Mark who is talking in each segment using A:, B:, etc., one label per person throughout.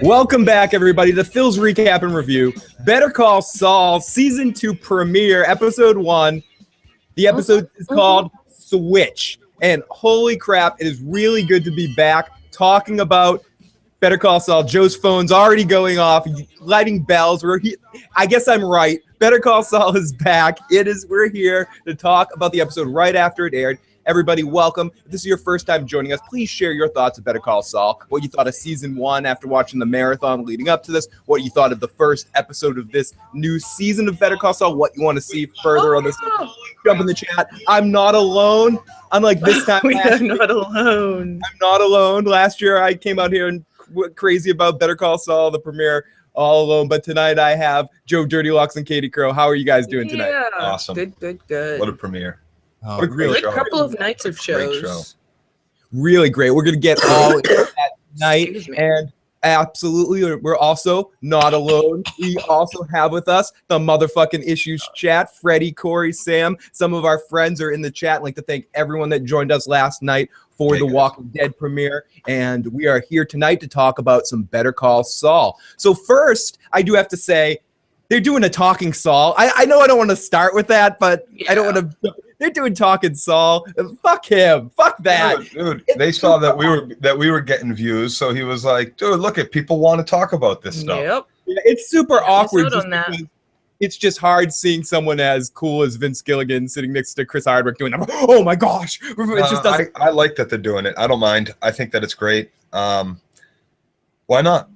A: Welcome back, everybody, to Phil's Recap and Review. Better Call Saul, Season 2 premiere, Episode 1. The episode is called Switch. And holy crap, it is really good to be back talking about Better Call Saul. Joe's phone's already going off, lighting bells. I guess I'm right. Better Call Saul is back. We're here to talk about the episode right after it aired. Everybody, welcome. If this is your first time joining us, please share your thoughts of Better Call Saul, what you thought of Season 1 after watching the marathon leading up to this, what you thought of the first episode of this new season of Better Call Saul, what you want to see further on this. Jump in the chat. I'm not alone. Unlike this time
B: We are not alone.
A: I'm not alone. Last year, I came out here and went crazy about Better Call Saul, the premiere, all alone. But tonight, I have Joe Dirty Locks and Katie Crow. How are you guys doing tonight?
C: Awesome.
B: Good.
C: What a premiere.
A: Oh, what a great
B: show. Couple of nights of shows.
C: Show.
A: Really great. We're going to get all into that night. And absolutely, we're also not alone. We also have with us the motherfucking Issues chat. Freddie, Corey, Sam. Some of our friends are in the chat. I'd like to thank everyone that joined us last night for the Walking Dead premiere. And we are here tonight to talk about some Better Call Saul. So first, I do have to say, they're doing a Talking Saul. I know I don't want to start with that, but yeah. I don't want to... They're doing Talking Saul. Fuck him. Fuck that.
C: Dude, they saw that we were getting views, so he was like, dude, look at people want to talk about this stuff.
B: Yep.
A: Yeah, it's super awkward. It's just hard seeing someone as cool as Vince Gilligan sitting next to Chris Hardwick doing that. Oh my gosh. It just doesn't.
C: I like that they're doing it. I don't mind. I think that it's great. Why not?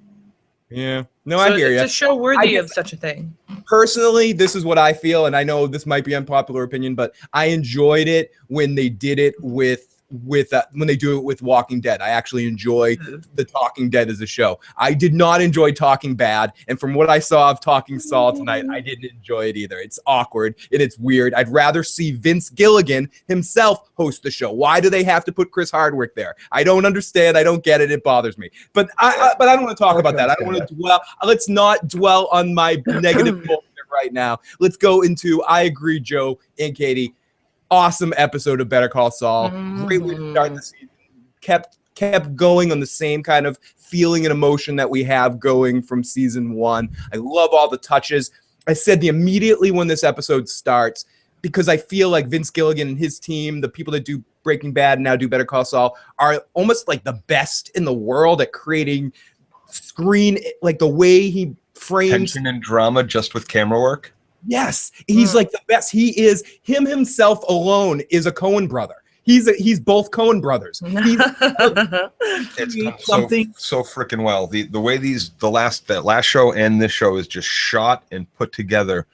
A: Yeah. No, I hear you.
B: It's a show worthy of such a thing.
A: Personally, this is what I feel, and I know this might be unpopular opinion, but I enjoyed it when they did it with when they do it with Walking Dead. I actually enjoy the Talking Dead as a show. I did not enjoy Talking Bad, and from what I saw of Talking Saul tonight, I didn't enjoy it either. It's awkward and it's weird. I'd rather see Vince Gilligan himself host the show. Why do they have to put Chris Hardwick there? I don't understand. I don't get it. It bothers me. But I don't want to talk about that. I don't want to dwell. Let's not dwell on my negative bullshit right now. Let's go into. I agree, Joe and Katie. Awesome episode of Better Call Saul. Great way to start the season. Kept going on the same kind of feeling and emotion that we have going from season 1. I love all the touches. I said immediately when this episode starts, because I feel like Vince Gilligan and his team, the people that do Breaking Bad and now do Better Call Saul, are almost like the best in the world at creating screen, like the way he frames
C: tension and drama just with camera work.
A: Yes, he's like the best. He is himself alone is a Coen brother. He's both Coen brothers.
C: It's something so freaking well. The way that last show and this show is just shot and put together.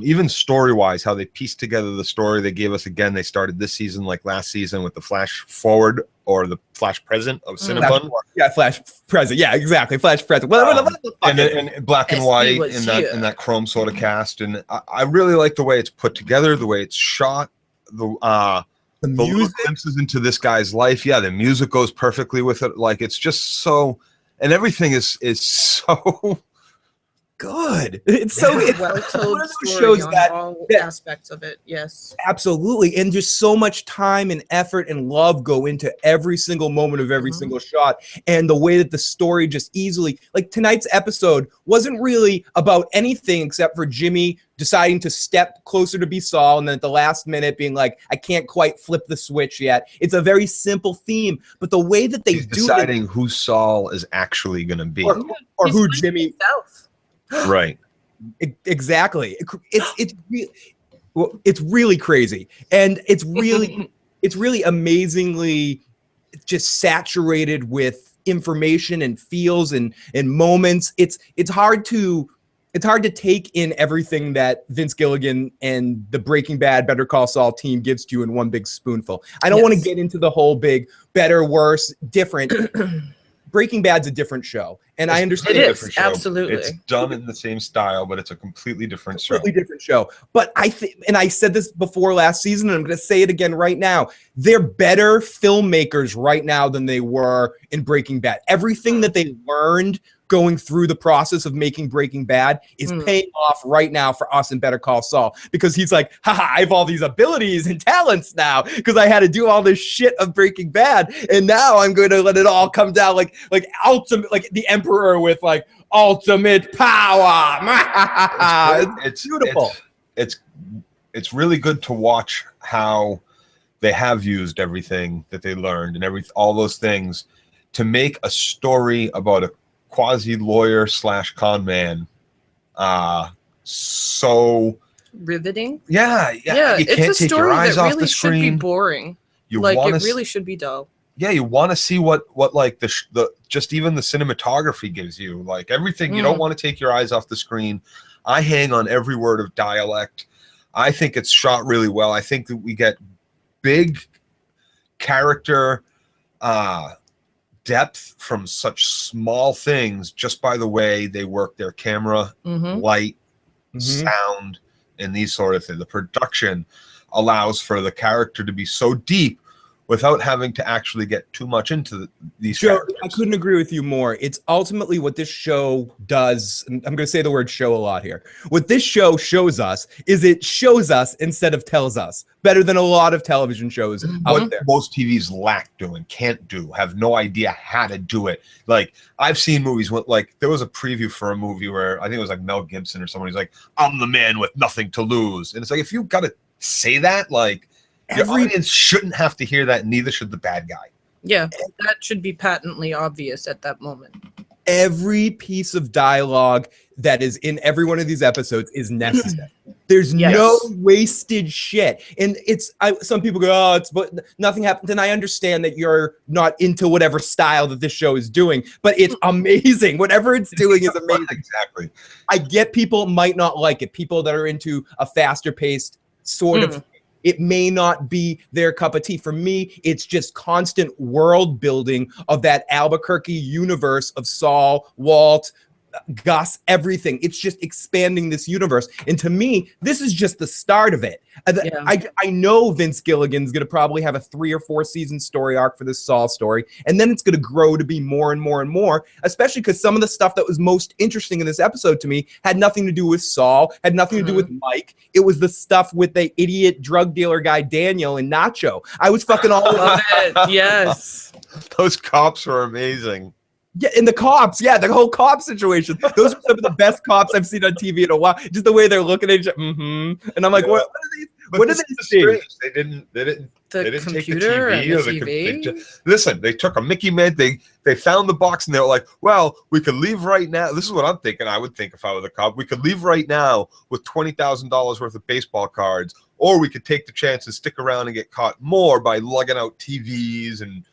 C: Even story-wise, how they pieced together the story they gave us again. They started this season like last season with the flash forward or the flash present of Cinnabon.
A: Yeah, flash present. Yeah, exactly. Flash present.
C: And black and white in that chrome sort of cast. And I really like the way it's put together, the way it's shot, the music glimpses into this guy's life. Yeah, the music goes perfectly with it. Like it's just so, and everything is so good. It's so
B: well told shows that all aspects of it. Yes,
A: absolutely. And just so much time and effort and love go into every single moment of every single shot. And the way that the story just easily, like tonight's episode wasn't really about anything except for Jimmy deciding to step closer to be Saul, and then at the last minute being like, I can't quite flip the switch yet. It's a very simple theme, but the way that
C: He's deciding who Saul is actually going to be,
A: or who Jimmy
B: himself.
A: Right. Exactly. It's really crazy, and it's really amazingly just saturated with information and feels and moments. It's hard to take in everything that Vince Gilligan and the Breaking Bad, Better Call Saul team gives to you in one big spoonful. I don't want to get into the whole big better, worse, different. Breaking Bad's a different show, and I understand
B: it is absolutely.
C: It's done in the same style, but it's a completely different show.
A: Different show. But I think, and I said this before last season, and I'm going to say it again right now. They're better filmmakers right now than they were in Breaking Bad. Everything that they learned going through the process of making Breaking Bad is paying off right now for us in Better Call Saul, because he's like, haha, I have all these abilities and talents now because I had to do all this shit of Breaking Bad, and now I'm going to let it all come down like ultimate, like the Emperor emperor with like ultimate power. It's beautiful.
C: It's really good to watch how they have used everything that they learned and all those things to make a story about a quasi lawyer / con man. So
B: riveting.
C: Yeah. You
B: it's
C: can't
B: a
C: take
B: story
C: your eyes
B: that
C: off
B: really
C: the
B: should be
C: screen.
B: boring. It really should be dull.
C: Yeah, you want to see what like the just even the cinematography gives you, like everything. You don't want to take your eyes off the screen. I hang on every word of dialect. I think it's shot really well. I think that we get big character depth from such small things just by the way they work their camera, light, sound, and these sort of things. The production allows for the character to be so deep without having to actually get too much into these characters.
A: I couldn't agree with you more. It's ultimately what this show does. And I'm going to say the word show a lot here. What this show shows us is it shows us instead of tells us, better than a lot of television shows out there.
C: Most TVs lack doing, can't do, have no idea how to do it. Like I've seen movies with, like, there was a preview for a movie where I think it was like Mel Gibson or someone. He's like, I'm the man with nothing to lose. And it's like, if you got to say that, like, your audience shouldn't have to hear that, neither should the bad guy.
B: Yeah, that should be patently obvious at that moment.
A: Every piece of dialogue that is in every one of these episodes is necessary. There's no wasted shit. And some people go, but nothing happened. And I understand that you're not into whatever style that this show is doing, but it's amazing. Whatever it's doing is amazing.
C: Exactly.
A: I get people might not like it. People that are into a faster paced sort of, it may not be their cup of tea. For me, it's just constant world building of that Albuquerque universe of Saul, Walt, Gus, everything. It's just expanding this universe. And to me, this is just the start of it. I know Vince Gilligan's going to probably have a 3 or 4 season story arc for this Saul story. And then it's going to grow to be more and more and more, especially because some of the stuff that was most interesting in this episode to me had nothing to do with Saul, had nothing to do with Mike. It was the stuff with the idiot drug dealer guy, Daniel, and Nacho. I was fucking all over
B: it. Yes.
C: Those cops were amazing.
A: Yeah, and the cops, the whole cop situation. Those are some of the best cops I've seen on TV in a while. Just the way they're looking at each other. And I'm like, what are they see?
C: They didn't
B: The
C: take
B: computer
C: the TV
B: and
C: or
B: the TV?
C: Listen, they took a Mickey Mouse. They found the box and they were like, well, we could leave right now. This is what I'm thinking. I would think if I were the cop. We could leave right now with $20,000 worth of baseball cards, or we could take the chance and stick around and get caught more by lugging out TVs and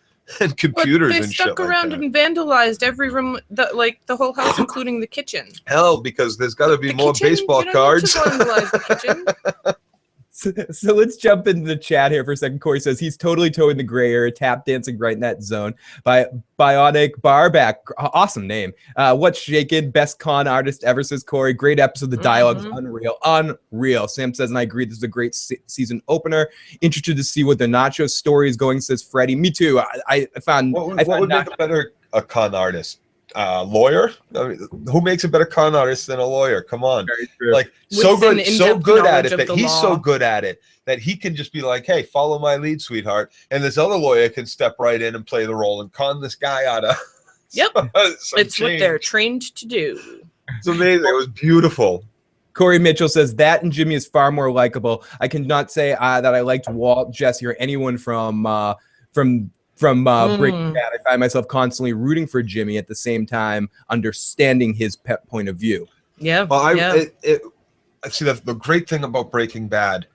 C: computers and shit.
B: They stuck around and vandalized every room, the whole house, including the kitchen.
C: Hell, because there's got to be more baseball cards.
B: You don't need to vandalize the kitchen.
A: So let's jump into the chat here for a second. Corey says he's totally toeing the gray area, tap dancing right in that zone. By Bionic Barback, awesome name. What's shaking? Best con artist ever, says Corey. Great episode. The dialogue is unreal. Sam says, and I agree, this is a great season opener. Interested to see what the Nacho story is going, says Freddie. Me too. I found.
C: What would make a better con artist? Lawyer? I mean, who makes a better con artist than a lawyer? Come on. Like so good at it that he's so good at it that he can just be like, hey, follow my lead, sweetheart. And this other lawyer can step right in and play the role and con this guy out of
B: it's what they're trained to do.
C: It's amazing. It was beautiful.
A: Corey Mitchell says that and Jimmy is far more likable. I cannot say that I liked Walt, Jesse, or anyone from Breaking Bad. I find myself constantly rooting for Jimmy at the same time, understanding his point of view.
B: Yeah.
C: Well, I see that the great thing about Breaking Bad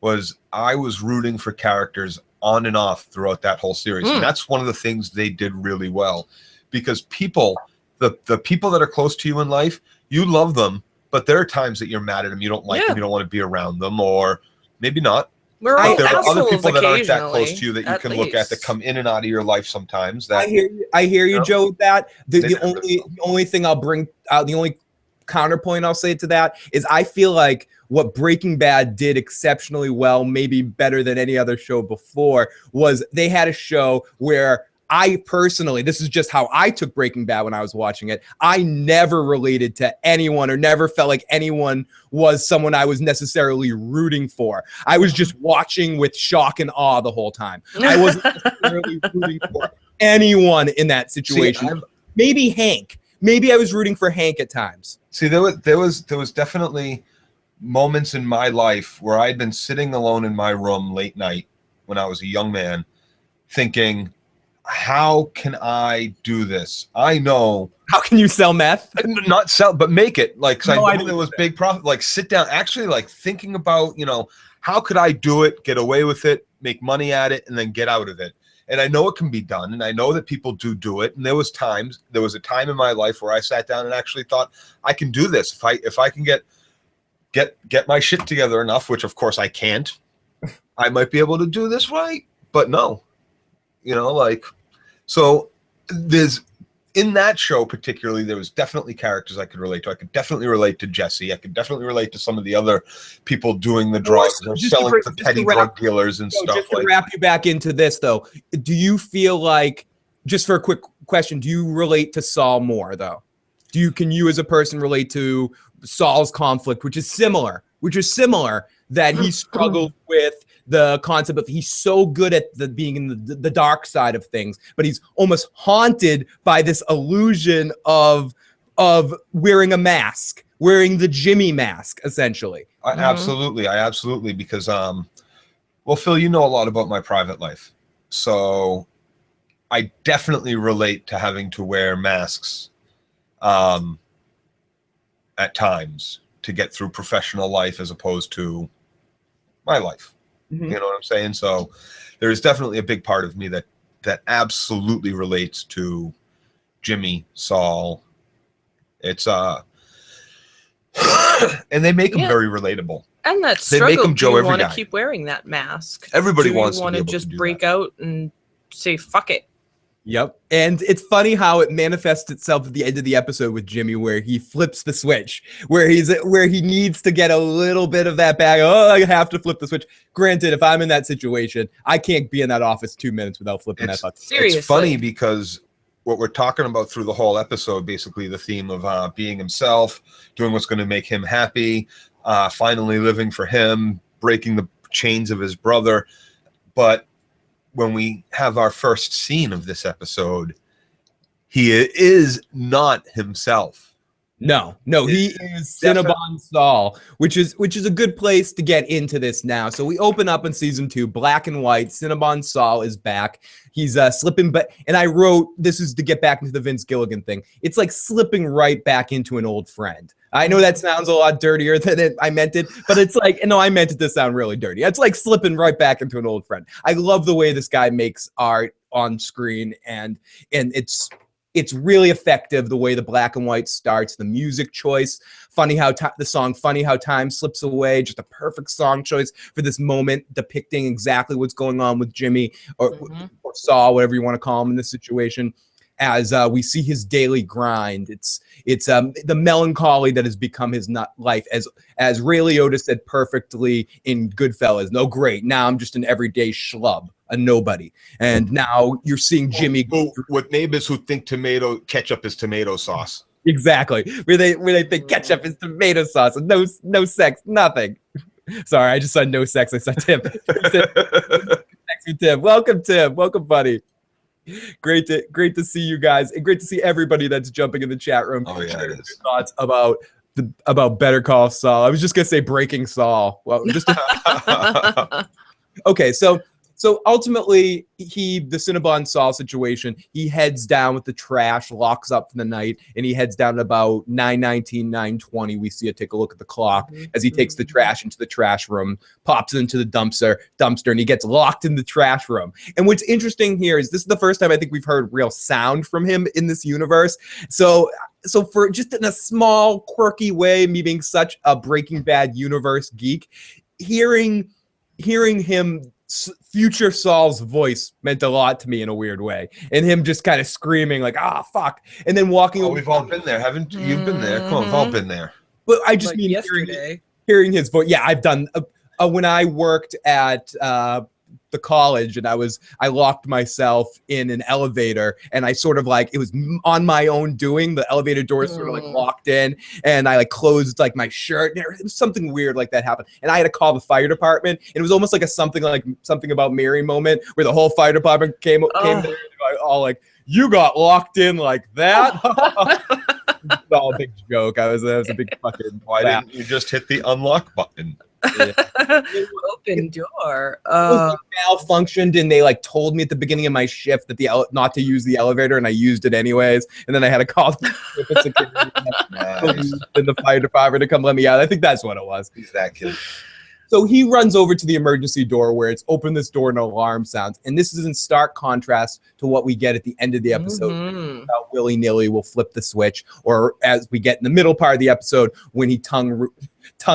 C: was I was rooting for characters on and off throughout that whole series. And that's one of the things they did really well, because people, the people that are close to you in life, you love them, but there are times that you're mad at them, you don't like them, you don't want to be around them, or maybe not.
B: There are
C: other people that aren't that close to you that you can look at that come in and out of your life sometimes. That
A: I hear you, Joe, with that. The only thing I'll bring out, the only counterpoint I'll say to that is I feel like what Breaking Bad did exceptionally well, maybe better than any other show before, was they had a show where I personally, this is just how I took Breaking Bad when I was watching it. I never related to anyone or never felt like anyone was someone I was necessarily rooting for. I was just watching with shock and awe the whole time. I wasn't necessarily rooting for anyone in that situation. Maybe Hank. maybe I was rooting for Hank at times.
C: See, there was definitely moments in my life where I'd been sitting alone in my room late night when I was a young man, thinking, how can I do this? I know.
A: How can you sell meth?
C: Not sell, but make it. Like,
A: No,
C: I know there was big profit. Like, sit down, actually, like thinking about, you know, how could I do it, get away with it, make money at it, and then get out of it. And I know it can be done, and I know that people do it. And there was a time in my life where I sat down and actually thought, I can do this. If I can get my shit together enough, which of course I can't, I might be able to do this right. But no, you know, like, so there's, in that show particularly, there was definitely characters I could relate to. I could definitely relate to Jesse. I could definitely relate to some of the other people doing the drugs or selling to petty drug dealers and stuff.
A: Just to wrap you back into this, though, do you feel like, just for a quick question, do you relate to Saul more, though? Can you as a person relate to Saul's conflict, which is similar, that he struggled with the concept of he's so good at being in the dark side of things, but he's almost haunted by this illusion of wearing a mask, wearing the Jimmy mask, essentially.
C: Absolutely, because well, Phil, you know a lot about my private life, so I definitely relate to having to wear masks at times to get through professional life as opposed to my life. You know what I'm saying? So there's definitely a big part of me that absolutely relates to Jimmy, Saul. It's and they make him very relatable.
B: And that struggle, they make him Joe, do you want to keep wearing that mask?
C: Everybody wants to
B: want to just break out and say fuck it.
A: Yep. And it's funny how it manifests itself at the end of the episode with Jimmy, where he flips the switch, where he needs to get a little bit of that back. Oh, I have to flip the switch. Granted, if I'm in that situation, I can't be in that office 2 minutes without flipping that button.
B: Seriously.
C: It's funny because what we're talking about through the whole episode, basically the theme of being himself, doing what's going to make him happy, finally living for him, breaking the chains of his brother. But when we have our first scene of this episode, he is not himself.
A: No, he is Cinnabon Saul, which is a good place to get into this now. So we open up in season 2, black and white. Cinnabon Saul is back. He's slipping, and I wrote, this is to get back into the Vince Gilligan thing. It's like slipping right back into an old friend. I know that sounds a lot dirtier than I meant it, but it's like, no, I meant it to sound really dirty. It's like slipping right back into an old friend. I love the way this guy makes art on screen, and it's really effective, the way the black and white starts, the music choice. Funny how the song Funny How Time Slips Away, just a perfect song choice for this moment, depicting exactly what's going on with Jimmy or Saul, whatever you want to call him in this situation. As we see his daily grind, it's the melancholy that has become his life. As Ray Liotta said perfectly in Goodfellas, no great, now I'm just an everyday schlub, a nobody. And now you're seeing Jimmy
C: with neighbors who think ketchup is tomato sauce.
A: Exactly, where they think ketchup is tomato sauce, and no sex, nothing. Sorry, I just said no sex. I said Tim. Sexy Tim. Welcome, Tim. Welcome, buddy. Great to see you guys, and great to see everybody that's jumping in the chat room.
C: Oh yeah, it is.
A: Thoughts about Better Call Saul. I was just gonna say Breaking Saul. Well, just okay. So ultimately, the Cinnabon Saul situation, he heads down with the trash, locks up for the night, and he heads down at about 9:19, 9:20. We see take a look at the clock as he takes the trash into the trash room, pops it into the dumpster, and he gets locked in the trash room. And what's interesting here is this is the first time I think we've heard real sound from him in this universe. So for just in a small, quirky way, me being such a Breaking Bad universe geek, hearing him, future Saul's voice meant a lot to me in a weird way, and him just kind of screaming like, fuck, and then walking over.
C: We've all been there, haven't you? You've been there. Come on, we've all been there.
A: But I just
B: like
A: mean
B: yesterday.
A: hearing his voice. Yeah, I've done when I worked at the college, and I locked myself in an elevator, and I sort of like, it was on my own doing, the elevator doors sort of like locked in, and I like closed like my shirt, and it was something weird like that happened, and I had to call the fire department, and it was almost like something about Mary moment, where the whole fire department came there, all like, you got locked in like that. all a big joke. That was a big fucking.
C: Why didn't you just hit the unlock button?
B: Yeah. Open door.
A: Malfunctioned, and they like told me at the beginning of my shift that not to use the elevator, and I used it anyways. And then I had to call the fire department to come let me out. I think that's what it was.
C: He's that kid.
A: So he runs over to the emergency door where it's open this door and an alarm sounds. And this is in stark contrast to what we get at the end of the episode. How willy-nilly will flip the switch, or as we get in the middle part of the episode when he tongue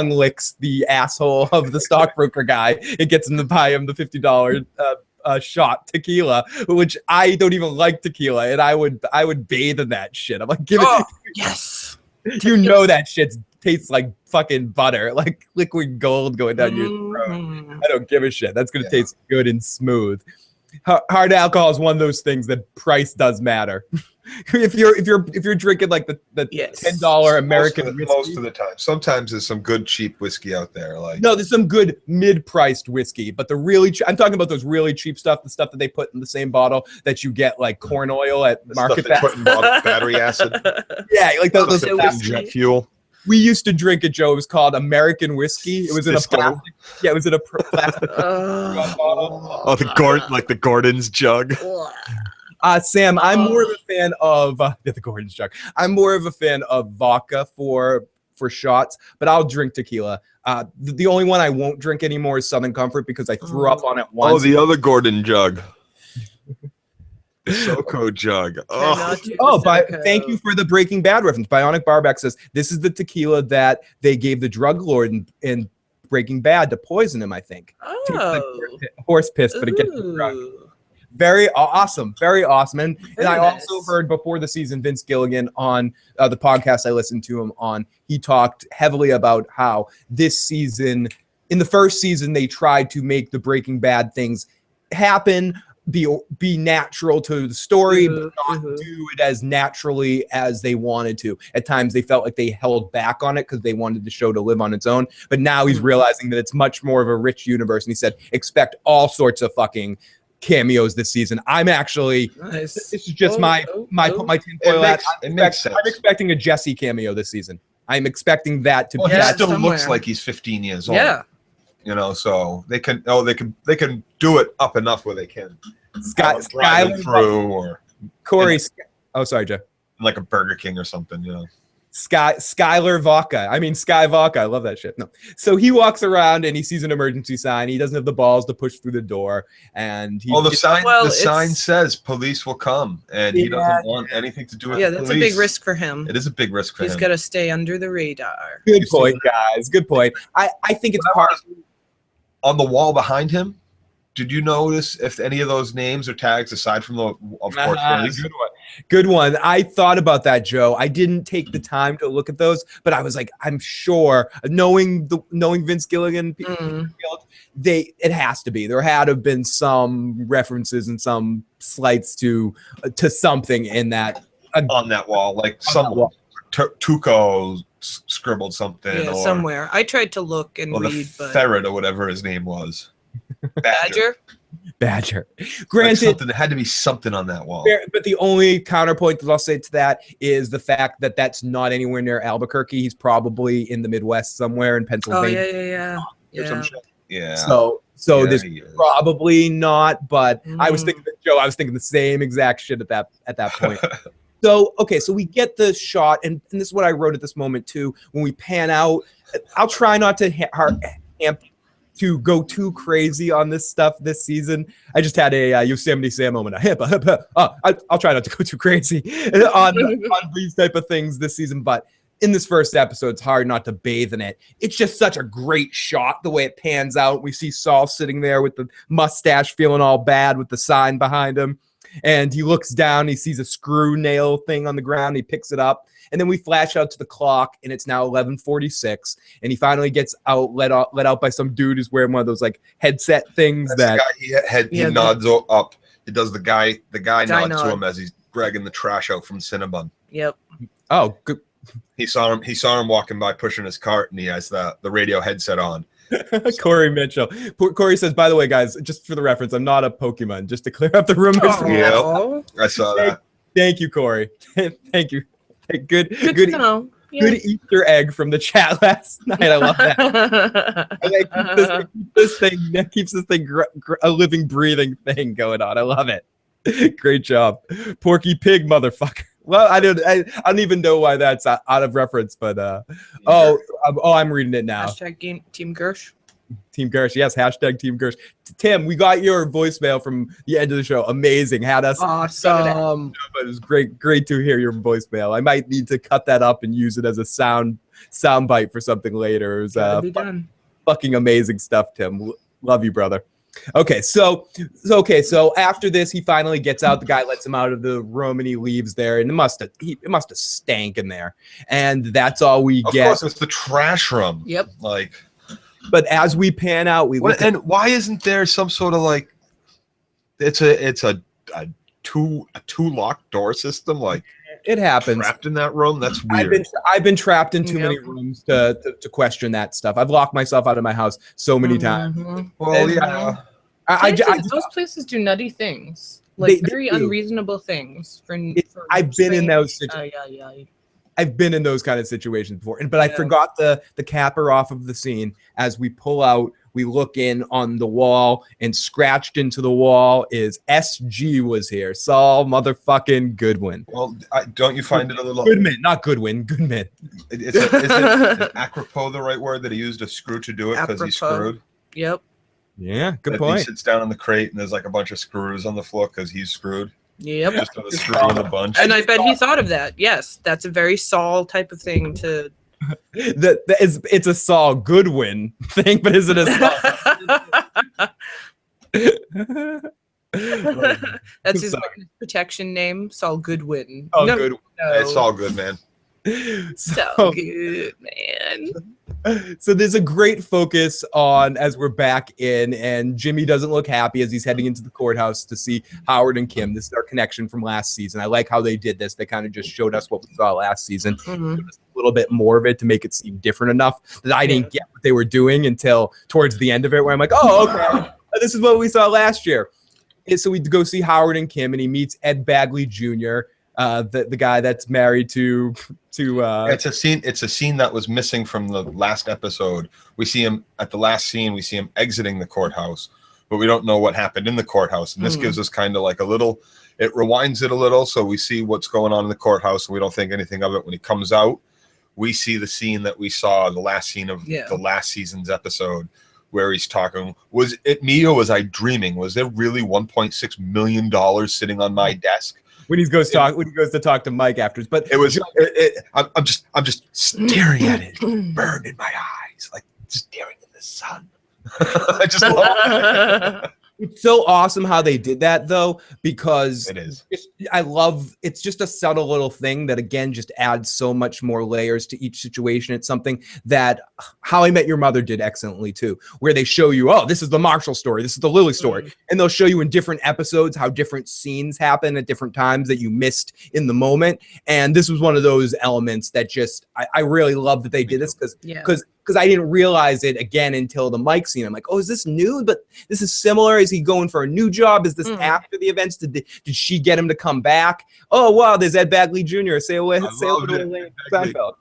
A: licks the asshole of the stockbroker guy. It gets him to buy him the $50 shot tequila, which I don't even like tequila, and I would bathe in that shit. I'm like, give it.
B: Yes.
A: You know that shit tastes like fucking butter, like liquid gold going down your throat. I don't give a shit. That's gonna taste good and smooth. Hard alcohol is one of those things that price does matter. if you're drinking like the $10 American whiskey,
C: most of the time. Sometimes there's some good cheap whiskey out there. Like
A: no, there's some good mid-priced whiskey, but the really I'm talking about those really cheap stuff, the stuff that they put in the same bottle that you get like corn oil at Market Basket.
C: Battery acid.
A: Yeah, like those
C: jet fuel.
A: We used to drink it, Joe. It was called American whiskey. It was in a plastic. Yeah, it was in a plastic bottle.
C: Oh, the Gordon's jug.
A: Sam, I'm more of a fan of the Gordon's jug. I'm more of a fan of vodka for shots, but I'll drink tequila. The only one I won't drink anymore is Southern Comfort because I threw up on it once.
C: Oh, the other Gordon jug. SoCo jug.
A: Thank you for the Breaking Bad reference. Bionic Barback says this is the tequila that they gave the drug lord in Breaking Bad to poison him, I think. Horse piss, but it gets the drug. Very awesome. Very awesome. And I also heard before the season, Vince Gilligan on the podcast I listened to him on, he talked heavily about how this season, in the first season, they tried to make the Breaking Bad things happen, be natural to the story, but not do it as naturally as they wanted to. At times they felt like they held back on it because they wanted the show to live on its own. But now he's realizing that it's much more of a rich universe. And he said, expect all sorts of fucking cameos this season. I'm actually, this is just my tinfoil hat. I'm expecting a Jesse cameo this season. I'm expecting that to be.
C: He still looks like he's 15 years old.
B: Yeah.
C: You know, so they can do it up enough where they can
A: Skyler
C: through or
A: Corey. Sorry, Jeff.
C: Like a Burger King or something, you know.
A: Skyler Vodka. I mean, Sky Vodka. I love that shit. No. So he walks around and he sees an emergency sign. He doesn't have the balls to push through the door. And
C: the sign says police will come, and he doesn't want anything to do with
B: that's a big risk for him.
C: It is a big risk for him.
B: He's got to stay under the radar.
A: Good point, guys. Good point. I think it's part
C: on the wall behind him. Did you notice if any of those names or tags aside from the
A: good one. I thought about that, Joe. I didn't take the time to look at those, but I was like, I'm sure, knowing Vince Gilligan, it has to be. There had to have been some references and some slights to something in that
C: on that wall, like someone Tuco scribbled something, or
B: somewhere. I tried to look and read, but
C: ferret or whatever his name was.
A: Badger. Granted,
C: there had to be something on that wall.
A: But the only counterpoint that I'll say to that is the fact that that's not anywhere near Albuquerque. He's probably in the Midwest somewhere in Pennsylvania.
C: Yeah.
A: So this probably not. But I was thinking, Joe, I was thinking the same exact shit at that point. So we get the shot, and this is what I wrote at this moment too. When we pan out, I'll try not to go too crazy on this stuff this season. I just had a Yosemite Sam moment. I'll try not to go too crazy on these type of things this season, but in this first episode, it's hard not to bathe in it. It's just such a great shot, the way it pans out. We see Saul sitting there with the mustache, feeling all bad with the sign behind him. And he looks down, he sees a screw nail thing on the ground, he picks it up, and then we flash out to the clock, and it's now 11:46, and he finally gets let out by some dude who's wearing one of those like headset things.
C: That's the guy, he nods up. It does the guy nods to him as he's dragging the trash out from Cinnabon.
B: Yep.
A: Oh, good.
C: He saw him walking by pushing his cart, and he has the radio headset on.
A: Corey Mitchell. Corey says, by the way, guys, just for the reference, I'm not a Pokemon, just to clear up the rumors.
C: I saw that.
A: Thank you, Corey. Thank you.
B: Good to know. Yeah.
A: Good Easter egg from the chat last night. I love that. And that keeps this thing a living, breathing thing going on. I love it. Great job, Porky Pig, motherfucker. Well, I don't even know why that's out of reference, but I'm reading it now.
B: Hashtag Team Gersh.
A: Team Gersh, yes. Hashtag Team Gersh. Tim, we got your voicemail from the end of the show. Amazing. Had us
B: awesome.
A: But it was great to hear your voicemail. I might need to cut that up and use it as a sound bite for something later. It was
B: done.
A: Fucking amazing stuff, Tim. Love you, brother. Okay, so after this, he finally gets out. The guy lets him out of the room, and he leaves there. And it must have stank in there. And that's all we get.
C: Of course, it's the trash room.
B: Yep.
A: But as we pan out,
C: why isn't there some sort of it's a two locked door system?
A: It happens.
C: Trapped in that room. That's weird.
A: I've been trapped in too many rooms to question that stuff. I've locked myself out of my house so many times.
C: Well, yeah.
B: Those places do nutty things, very unreasonable things.
A: I've been in those situations. I've been in those kind of situations before, but I forgot the capper off of the scene. As we pull out, we look in on the wall, and scratched into the wall is SG was here. Saul motherfucking Goodwin.
C: Well, don't you find it a little
A: Goodman, not Goodwin, Goodman.
C: Is it apropos the right word that he used a screw to do it because he's screwed?
B: Yep.
A: Yeah, good point.
C: He sits down on the crate and there's a bunch of screws on the floor because he's screwed.
B: Yep.
C: Just a screw in a bunch.
B: And I bet he thought of that. Yes, that's a very Saul type of thing to.
A: It's a Saul Goodwin thing, but is it a Saul?
B: That's his protection name, Saul Goodwin.
A: Oh, no, Goodwin.
B: No.
C: It's all good, man.
B: So good, man.
A: So there's a great focus on as we're back in, and Jimmy doesn't look happy as he's heading into the courthouse to see Howard and Kim. This is our connection from last season. I like how they did this. They kind of just showed us what we saw last season.
B: Mm-hmm.
A: A little bit more of it to make it seem different enough that I didn't get what they were doing until towards the end of it, where I'm like, oh, okay, this is what we saw last year. And so we go see Howard and Kim, and he meets Ed Bagley Jr., the guy that's married to
C: it's a scene that was missing from the last episode. We see him at the last scene, we see him exiting the courthouse, but we don't know what happened in the courthouse. And this gives us kind of like a little, it rewinds it a little, so we see what's going on in the courthouse and we don't think anything of it. When he comes out, we see the scene that we saw, the last scene of the last season's episode, where he's talking, was it me or was I dreaming? Was there really $1.6 million sitting on my desk?
A: When he goes to talk to Mike afterwards, but
C: it was. I'm just staring at it, burned in my eyes, like staring in the sun. I just love it.
A: It's so awesome how they did that, though, because
C: it is.
A: It's just a subtle little thing that, again, just adds so much more layers to each situation. It's something that How I Met Your Mother did excellently, too, where they show you, oh, this is the Marshall story, this is the Lily story. And they'll show you in different episodes how different scenes happen at different times that you missed in the moment. And this was one of those elements that just, I really love that they did this because I didn't realize it again until the Mike scene. I'm like, oh, is this new? But this is similar. Is he going for a new job? Is this after the events? Did she get him to come back? Oh, wow, there's Ed Bagley Jr. Say hello to Seinfeld.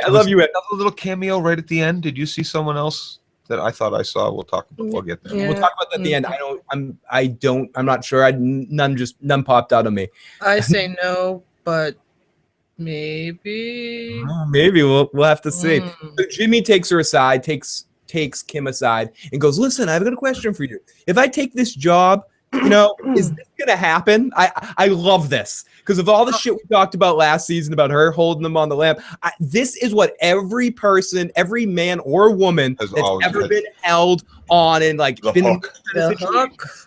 A: I love you, Ed.
C: A little cameo right at the end. Did you see someone else that I thought I saw? We'll talk about. We'll get there.
A: Yeah. We'll talk about that at the end. I'm not sure. None popped out of me.
B: I say no, but maybe
A: we'll have to see. So Jimmy takes her aside, takes Kim aside, and goes, listen, I've got a question for you. If I take this job, is this gonna happen? I love this because of all the shit we talked about last season about her holding them on the lamp. This is what every person, every man or woman that's ever been held on and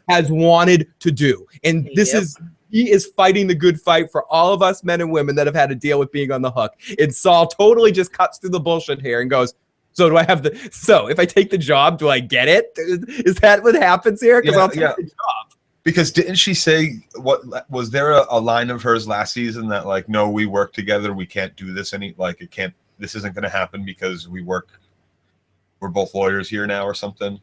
A: has wanted to do. And this is. He is fighting the good fight for all of us men and women that have had to deal with being on the hook. And Saul totally just cuts through the bullshit here and goes, so if I take the job, do I get it? Is that what happens here? Because I'll take the job.
C: Because didn't she say, what was there a line of hers last season that like, no, we work together. We can't do this this isn't going to happen because we're both lawyers here now or something.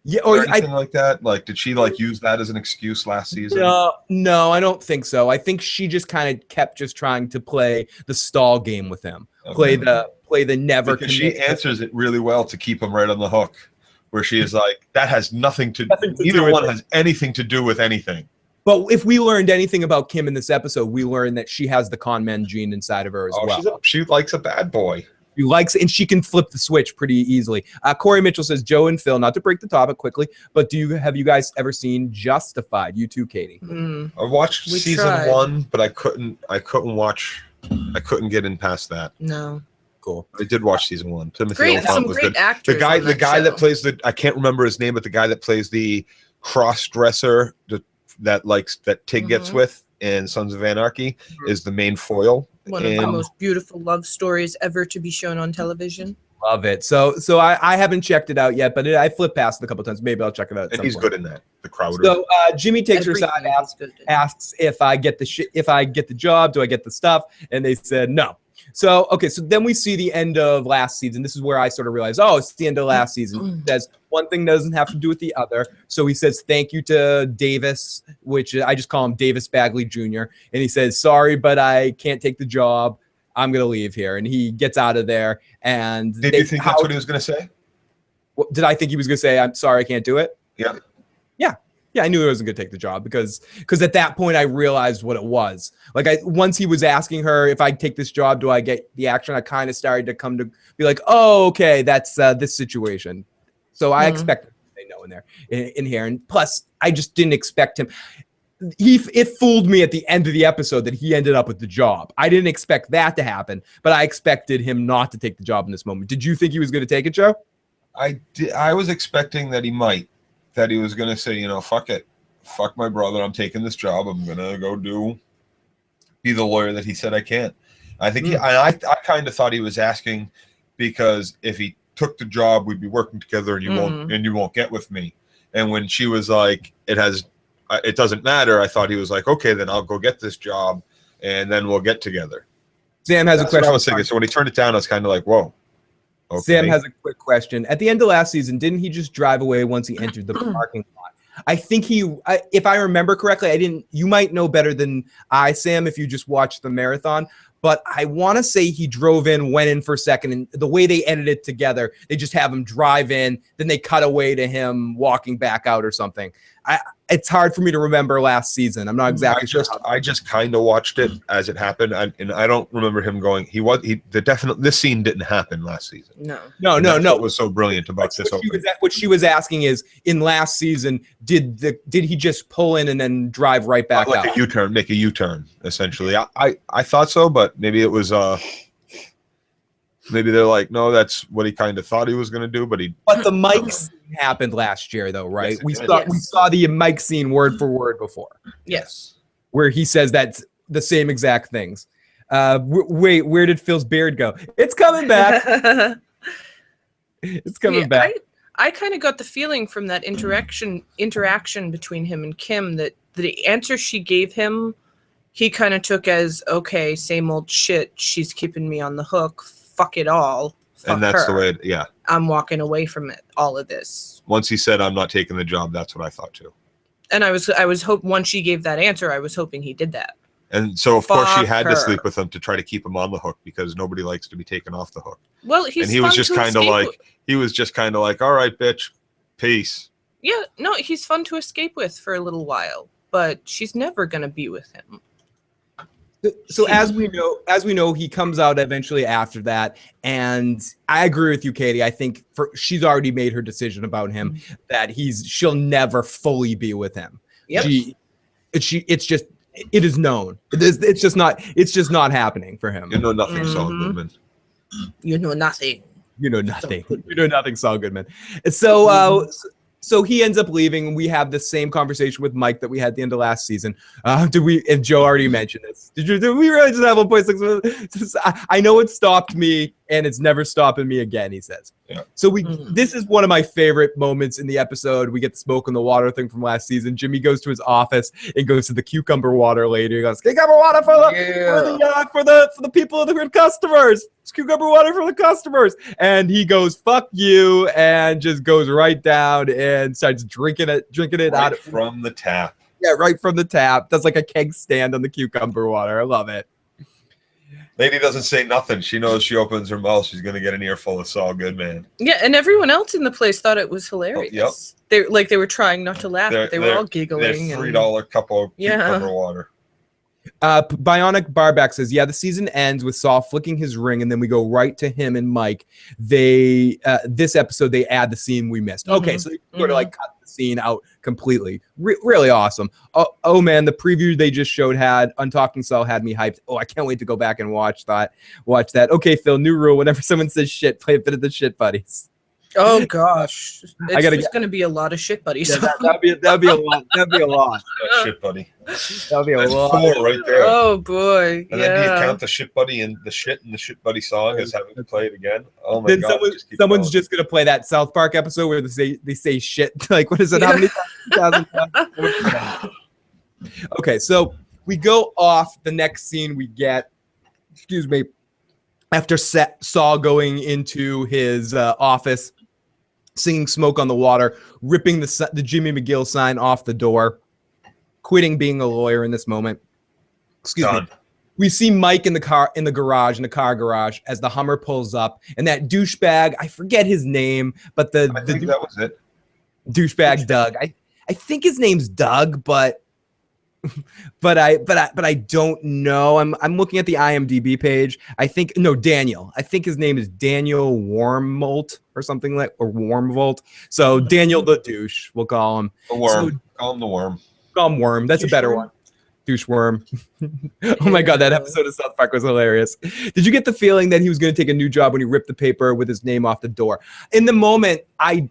A: Yeah,
C: or anything like that? Like, did she like use that as an excuse last season?
A: No, I don't think so. I think she just kind of kept just trying to play the stall game with him, play the never.
C: Because she answers it really well to keep him right on the hook, where she is like, that has nothing to neither one has anything to do with anything.
A: But if we learned anything about Kim in this episode, we learned that she has the con man gene inside of her as well.
C: She likes a bad boy.
A: She likes, and she can flip the switch pretty easily. Corey Mitchell says, Joe and Phil, not to break the topic quickly, but have you guys ever seen Justified? You too, Katie.
C: I watched season 1, but I couldn't get in past that.
B: No.
A: Cool.
C: I did watch season 1.
B: Timothy Olyphant was good. The
C: guy that plays I can't remember his name, but the guy that plays the cross-dresser that Tig gets with in Sons of Anarchy is the main foil.
B: One of the most beautiful love stories ever to be shown on television.
A: Love it. So I haven't checked it out yet, but I flipped past it a couple times. Maybe I'll check it out.
C: And he's good in that. The Crowder.
A: So Jimmy takes her side, asks if I get the job, do I get the stuff? And they said no. So so then we see the end of last season. This is where I sort of realized, it's the end of last season. He says one thing doesn't have to do with the other. So he says thank you to Davis, which I just call him Davis Bagley Jr. And he says, sorry, but I can't take the job. I'm going to leave here. And he gets out of there. And
C: did you think that's what he was going to say?
A: Did I think he was going to say, I'm sorry, I can't do it?
C: Yeah.
A: Yeah, I knew he wasn't going to take the job because at that point I realized what it was. Like once he was asking her, if I take this job, do I get the action? I kind of started to come to be like, oh, okay, that's this situation. So I expected to say no in here. And plus, I just didn't expect him. It fooled me at the end of the episode that he ended up with the job. I didn't expect that to happen, but I expected him not to take the job in this moment. Did you think he was going to take it, Joe?
C: I was expecting that he might. That he was going to say, fuck it. Fuck my brother. I'm taking this job. I'm going to go be the lawyer that he said I can't. I think I kind of thought he was asking because if he took the job, we'd be working together and you won't get with me. And when she was like, it doesn't matter. I thought he was like, okay, then I'll go get this job and then we'll get together.
A: Sam has a question.
C: I was thinking. So when he turned it down, I was kind of like, whoa. Okay.
A: Sam has a quick question. At the end of last season, didn't he just drive away once he entered the parking lot? I think if I remember correctly, you might know better than I, Sam, if you just watched the marathon, but I want to say he drove in, went in for a second, and the way they edited it together, they just have him drive in, then they cut away to him walking back out or something. It's hard for me to remember last season. I'm not exactly sure.
C: I just kind of watched it as it happened, and I don't remember him going. This scene didn't happen last season.
A: No.
C: What was so brilliant about this?
A: What she was asking is, in last season, did he just pull in and then drive right back out?
C: Like a U-turn, make a U-turn, essentially. I thought so, but maybe it was maybe they're like, no, that's what he kind of thought he was going to do, but
A: the Mike scene happened last year, though, right?
C: Yes,
A: we saw the Mike scene word for word before.
B: Yes.
A: Where he says that's the same exact things. Wait, where did Phil's beard go? It's coming back. It's coming back.
B: I kind of got the feeling from that interaction between him and Kim that the answer she gave him, he kind of took as, okay, same old shit. She's keeping me on the hook. Fuck it all. Fuck
C: and that's
B: her.
C: the way,
B: I'm walking away from all of this.
C: Once he said, I'm not taking the job, that's what I thought too.
B: And I was hoping once she gave that answer, I was hoping he did that.
C: And so, of course, she had to sleep with him to try to keep him on the hook because nobody likes to be taken off the hook.
B: Well, he was just kind
C: of like, all right, bitch, peace.
B: Yeah, no, he's fun to escape with for a little while, but she's never going to be with him.
A: So as we know, he comes out eventually after that, and I agree with you, Katie. I think she's already made her decision about him that she'll never fully be with him.
B: Yep.
A: It is known. It's just not happening for him.
C: You know nothing, Saul Goodman.
B: You know nothing.
A: You know nothing. You know nothing, Saul Goodman. So he ends up leaving, and we have the same conversation with Mike that we had at the end of last season. And Joe already mentioned this. Did we really just have 1.6? I know it stopped me and it's never stopping me again, he says.
C: Yeah.
A: So this is one of my favorite moments in the episode. We get the smoke in the water thing from last season. Jimmy goes to his office and goes to the cucumber water lady. He goes, cucumber water for the people, the customers. It's cucumber water for the customers. And he goes, fuck you, and just goes right down and starts drinking it
C: right
A: out
C: from the tap.
A: Yeah, right from the tap. Does like a keg stand on the cucumber water. I love it.
C: Lady doesn't say nothing. She knows she opens her mouth, she's going to get an earful of Saul Goodman.
B: Yeah, and everyone else in the place thought it was hilarious.
C: Oh, yep.
B: They were trying not to laugh, but they were all giggling.
C: Their $3 cup of cucumber water.
A: Bionic Barback says, yeah, the season ends with Saul flicking his ring, and then we go right to him and Mike. This episode, they add the scene we missed. Okay, so they sort of like cut the scene out completely. Really awesome. Oh man, the preview they just showed Untalking Saul had me hyped. Oh, I can't wait to go back and watch that. Okay, Phil, new rule. Whenever someone says shit, play a bit of the Shit Buddies.
B: Oh gosh, it's going to be a lot of shit buddies.
A: Yeah, that'd be a lot. That'd be a lot.
C: Shit buddy.
A: That'd be a lot.
C: 4 right there.
B: Oh boy.
C: And then do you count the shit buddy and the shit in the shit buddy song as having to play it again? Oh my god.
A: Someone's just gonna play that South Park episode where they say shit. Like, what is it? How many times? Okay, so we go off. The next scene we get, excuse me, after Saul going into his office, singing Smoke on the Water, ripping the Jimmy McGill sign off the door, quitting being a lawyer in this moment. Excuse me. We see Mike in the car garage as the Hummer pulls up, and that douchebag, I forget his name, but I
C: think that was it.
A: Douchebag Doug. I think his name's Doug, but I don't know. I'm looking at the IMDb page. Daniel. I think his name is Daniel Wormvolt or something or Wormvolt. So Daniel the douche, we'll call him.
C: The worm. Call him the worm.
A: Call him Worm. That's a better one. Douche worm. Oh my god, that episode of South Park was hilarious. Did you get the feeling that he was going to take a new job when he ripped the paper with his name off the door? In the moment, I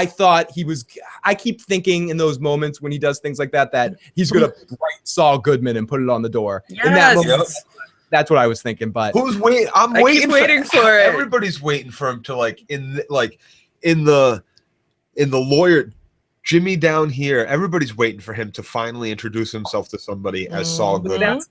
A: thought he was. I keep thinking in those moments when he does things like that he's gonna write Saul Goodman and put it on the door.
B: Yes.
A: In that moment, that's what I was thinking. But
C: who's waiting? I'm waiting for it. Everybody's waiting for him to in the lawyer Jimmy down here. Everybody's waiting for him to finally introduce himself to somebody as Saul Goodman.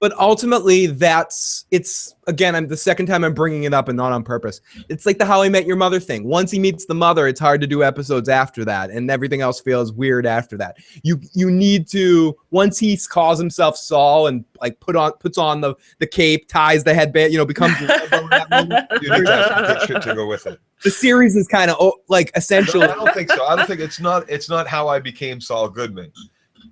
A: But ultimately, it's again. The second time I'm bringing it up and not on purpose. It's like the How I Met Your Mother thing. Once he meets the mother, it's hard to do episodes after that, and everything else feels weird after that. You need to, once he calls himself Saul and like puts on the cape, ties the headband, becomes
C: you need to shit to go with it.
A: The series is kind of like essentially.
C: No, I don't think so. I don't think it's not How I Became Saul Goodman.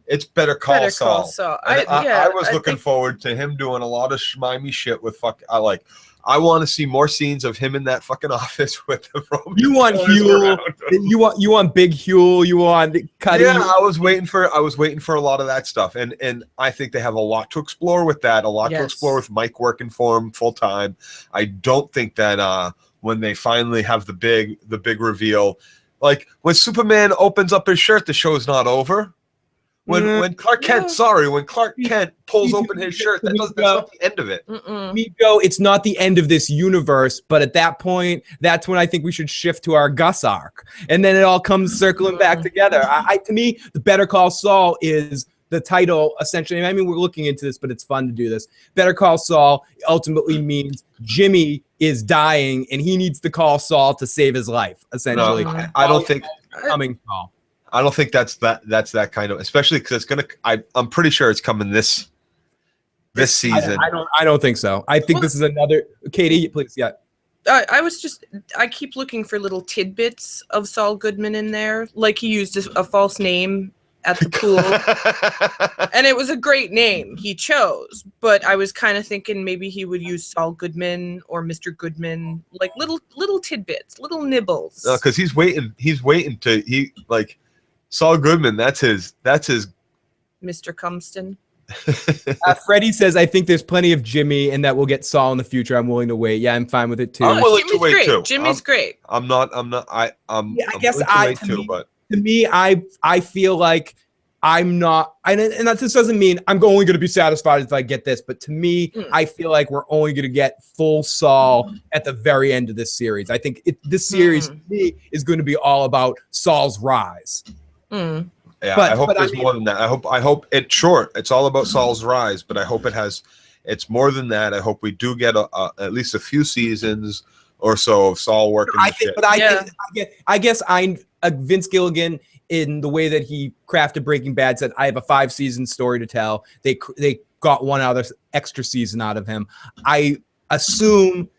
C: It's Better Call Saul. I was looking forward to him doing a lot of schmimey shit with I want to see more scenes of him in that fucking office with the Roman.
A: You want Huel? You want Big Huel? You want Cuddy?
C: Yeah, I was waiting for a lot of that stuff, and I think they have a lot to explore with that. A lot to explore with Mike working for him full time. I don't think that when they finally have the big reveal, like when Superman opens up his shirt, the show's not over. When Clark Kent pulls open his shirt, that's not the end of it.
A: It's not the end of this universe, but at that point, that's when I think we should shift to our Gus arc, and then it all comes circling back together. To me, the Better Call Saul is the title essentially. I mean, we're looking into this, but it's fun to do this. Better Call Saul ultimately means Jimmy is dying, and he needs to call Saul to save his life. Essentially,
C: no, I don't think
A: coming Saul.
C: I don't think that's that kind of, especially because I'm pretty sure it's coming this season.
A: I don't think so. I think this is another. Katie, please, yeah.
B: I keep looking for little tidbits of Saul Goodman in there, like he used a false name at the pool, and it was a great name he chose. But I was kind of thinking maybe he would use Saul Goodman or Mr. Goodman, like little tidbits, little nibbles.
C: No, because he's waiting to Saul Goodman, that's his
B: Mr. Cumston.
A: Freddie says, I think there's plenty of Jimmy and that we'll get Saul in the future. I'm willing to wait. Yeah, I'm fine with it too.
C: I'm willing to wait too.
B: Jimmy's great.
A: To me, I feel like I'm not, and that this doesn't mean I'm only going to be satisfied if I get this, but to me, I feel like we're only going to get full Saul at the very end of this series. I think this series to me is going to be all about Saul's rise.
C: Yeah, but, I hope there's more than that. I hope it's short. It's all about Saul's rise, but I hope it's more than that. I hope we do get at least a few seasons or so of Saul working.
A: I guess Vince Gilligan, in the way that he crafted Breaking Bad, said, I have a 5-season story to tell. They got one other extra season out of him. I assume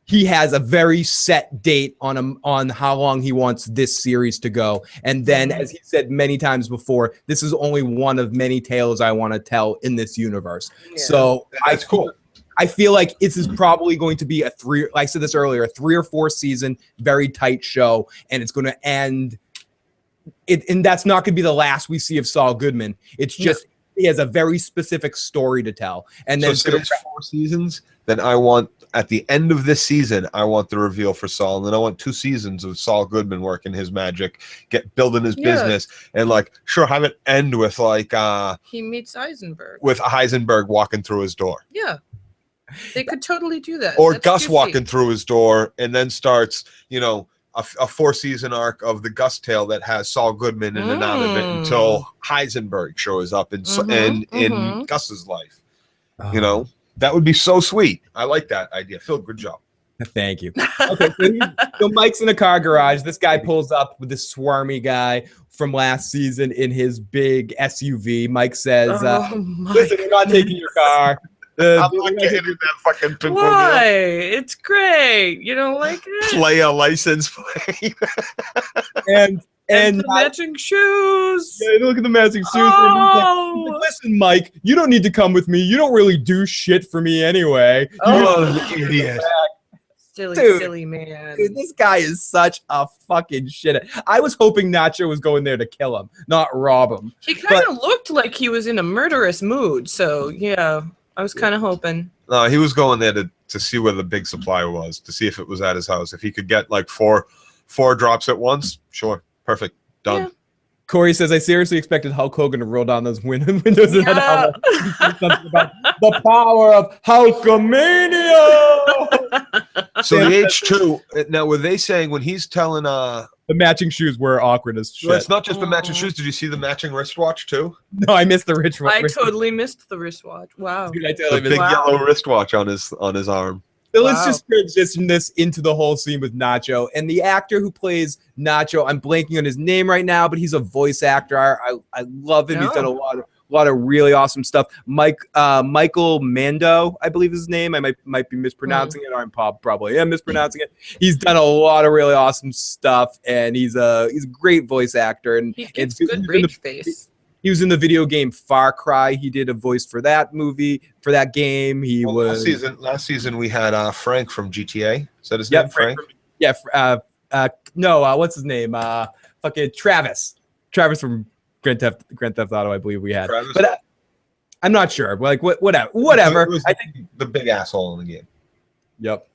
A: he has a very set date on how long he wants this series to go. And then, as he said many times before, this is only one of many tales I want to tell in this universe. Yeah. So
C: that's cool.
A: I feel like this is probably going to be like I said this earlier, a 3 or 4 season, very tight show, and it's going to end. And that's not going to be the last we see of Saul Goodman. It's just he has a very specific story to tell. And then
C: so it's 4 seasons. Then I want at the end of this season, I want the reveal for Saul, and then I want 2 seasons of Saul Goodman working his magic, building his business, and have it end with he
B: meets Heisenberg,
C: with Heisenberg walking through his door.
B: Yeah. They could totally do that.
C: Or Gus walking through his door, and then starts, a 4-season arc of the Gus tale that has Saul Goodman in and out of it until Heisenberg shows up in Gus's life. That would be so sweet. I like that idea. Phil, good job.
A: Thank you. Okay, so Mike's in a car garage. This guy pulls up with this swarmy guy from last season in his big SUV. Mike says, listen, we're not taking your car.
C: I'm not getting in that fucking pinball.
B: Why? It's great. You don't like it?
C: Play a license plate.
A: and
B: the matching shoes.
A: Yeah, look at the matching shoes.
B: Oh.
A: Like, listen, Mike, you don't need to come with me. You don't really do shit for me anyway.
C: Idiot.
B: Silly man.
A: Dude, this guy is such a fucking shit. I was hoping Nacho was going there to kill him, not rob him.
B: He kind of looked like he was in a murderous mood. So, yeah. I was kind of hoping.
C: No, he was going there to see where the big supply was, to see if it was at his house. If he could get four drops at once, sure, perfect, done. Yeah.
A: Corey says, I seriously expected Hulk Hogan to roll down those windows and head out. Something about the power of Hulkamania.
C: So the H2, now were they saying when he's telling
A: the matching shoes were awkward as shit.
C: Well, it's not just the matching shoes. Did you see the matching wristwatch too?
A: No, I missed the wristwatch.
B: I totally missed the wristwatch. Wow.
A: Dude, I totally
C: missed the big yellow wristwatch on his arm.
A: So let's just transition this into the whole scene with Nacho. And the actor who plays Nacho, I'm blanking on his name right now, but he's a voice actor. I love him. He's done a lot of really awesome stuff. Michael Mando, I believe is his name. I might be mispronouncing it, or I'm probably am mispronouncing it. He's done a lot of really awesome stuff, and he's a great voice actor. And
B: he gets good rage face.
A: He was in the video game Far Cry. He did a voice for that movie, for that game.
C: Last season we had Frank from GTA. Is that his name? Frank?
A: No, what's his name? Fucking Travis. Travis from Grand Theft Auto, I believe we had. Travis? But I'm not sure. Whatever.
C: I think the big asshole in the game.
A: Yep.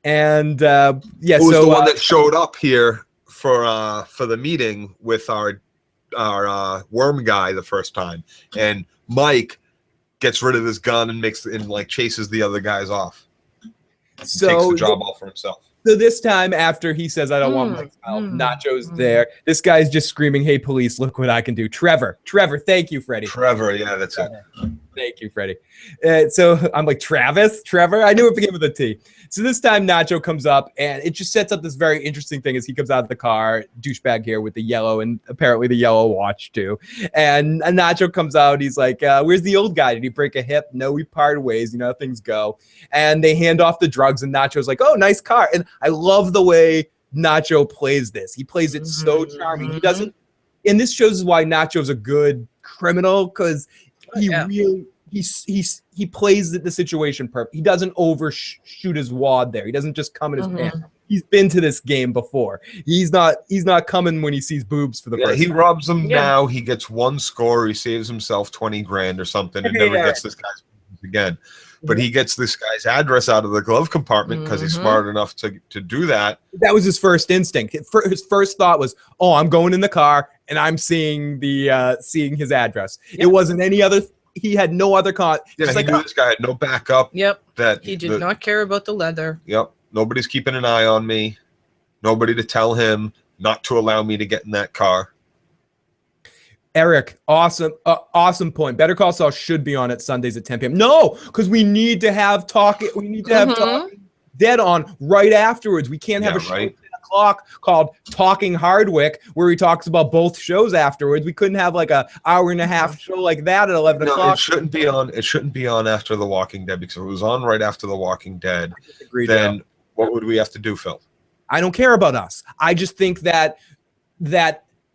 A: And
C: who was the one that showed up here for the meeting with our worm guy the first time, and Mike gets rid of his gun and chases the other guys off. So takes the job all for himself.
A: So this time, after he says, I don't want Mike's help, Nacho's there. This guy's just screaming, hey, police, look what I can do. Trevor, thank you, Freddie.
C: Trevor, yeah, that's it.
A: Thank you, Freddie. So I'm like, Trevor? I knew it began with a T. So this time Nacho comes up, and it just sets up this very interesting thing as he comes out of the car, douchebag here with the yellow, and apparently the yellow watch too. And Nacho comes out, he's like, where's the old guy? Did he break a hip? No, we parted ways, things go. And they hand off the drugs, and Nacho's like, oh, nice car. And I love the way Nacho plays this. He plays it so charming. He doesn't, and this shows why Nacho's a good criminal, because he plays the situation perfect. He doesn't overshoot his wad there. He doesn't just come in his pants. He's been to this game before. He's not coming when he sees boobs for the first time.
C: He robs them now. He gets one score. He saves himself 20 grand or something, and never gets this guy's boobs again. but he gets this guy's address out of the glove compartment because he's smart enough to do that.
A: That was his first instinct. His first thought was, "Oh, I'm going in the car and I'm seeing seeing his address." Yep. It wasn't any other. He had no other
C: Yeah, he knew this guy had no backup.
B: Yep.
C: That
B: he did not care about the leather.
C: Yep. Nobody's keeping an eye on me. Nobody to tell him not to allow me to get in that car.
A: Eric, awesome point. Better Call Saul should be on at Sundays at 10 p.m. No, because we need to have Talking Dead on right afterwards. We can't have a show at 10 o'clock called Talking Hardwick where he talks about both shows afterwards. We couldn't have like an hour and a half show like that at 11 o'clock.
C: It shouldn't be on. It shouldn't be on after The Walking Dead, because if it was on right after The Walking Dead, then what would we have to do, Phil?
A: I don't care about us. I just think that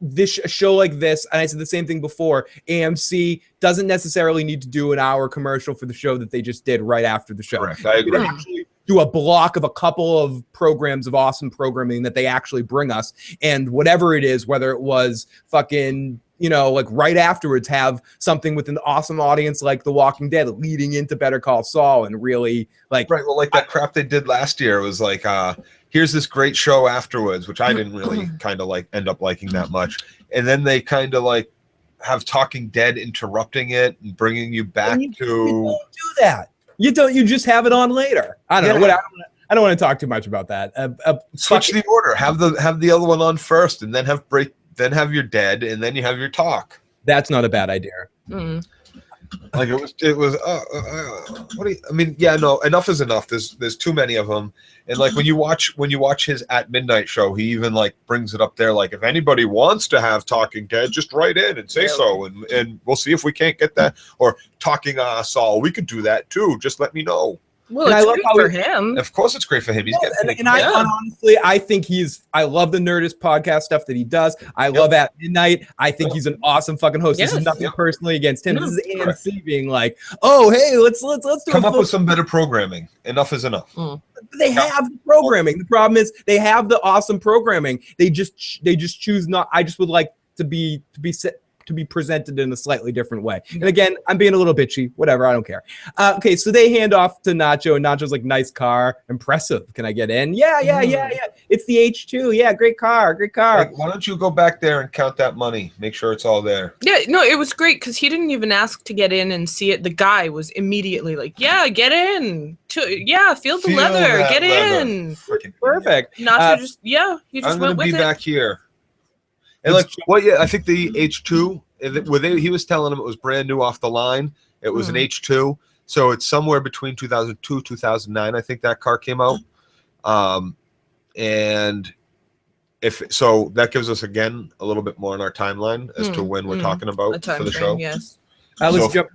A: this show like this, and I said the same thing before, AMC doesn't necessarily need to do an hour commercial for the show that they just did right after the show.
C: Correct. I agree.
A: Actually do a block of a couple of programs of awesome programming that they actually bring us, and whatever it is, whether it was fucking, like right afterwards, have something with an awesome audience like The Walking Dead leading into Better Call Saul, and really like
C: right. Well, like that crap they did last year was like, here's this great show afterwards, which I didn't really kind of like end up liking that much. And then they kind of like have Talking Dead interrupting it and bringing you back
A: you don't do that. You just have it on later. I don't know. I don't want to talk too much about that.
C: Switch the order. Have the other one on first, and then have break. Then have your Dead, and then you have your Talk.
A: That's not a bad idea.
C: Like it was. What do you? I mean, yeah, no. Enough is enough. There's too many of them, and like when you watch his At Midnight show, he even like brings it up there. Like, if anybody wants to have Talking Dead, just write in and say so, and we'll see if we can't get that. Or Talking Saul, we could do that too. Just let me know.
B: Well, it's great for him.
C: Of course, it's great for him. He's getting.
A: And honestly, I think I love the Nerdist podcast stuff that he does. I love At Midnight. I think he's an awesome fucking host. This is nothing personally against him. This is AMC being like, oh, hey, let's do
C: come up with some better programming. Enough is enough.
A: They have the programming. The problem is they have the awesome programming. They just choose not. I just would like to be presented in a slightly different way. And again, I'm being a little bitchy. Whatever, I don't care. Okay, so they hand off to Nacho, and Nacho's like, nice car, impressive. Can I get in? Yeah. It's the H2. Yeah, great car.
C: Like, why don't you go back there and count that money? Make sure it's all there.
B: Yeah, no, it was great because he didn't even ask to get in and see it. The guy was immediately like, yeah, get in. Feel the leather. Get in.
A: Perfect.
B: Nacho he just
C: I'm
B: went with it.
C: I'm going to be back here. And I think the H2, he was telling him it was brand new off the line. It was an H2. So it's somewhere between 2002, 2009, I think that car came out. And so that gives us, again, a little bit more in our timeline as to when we're talking about for the show.
B: Yes.
A: Let's jump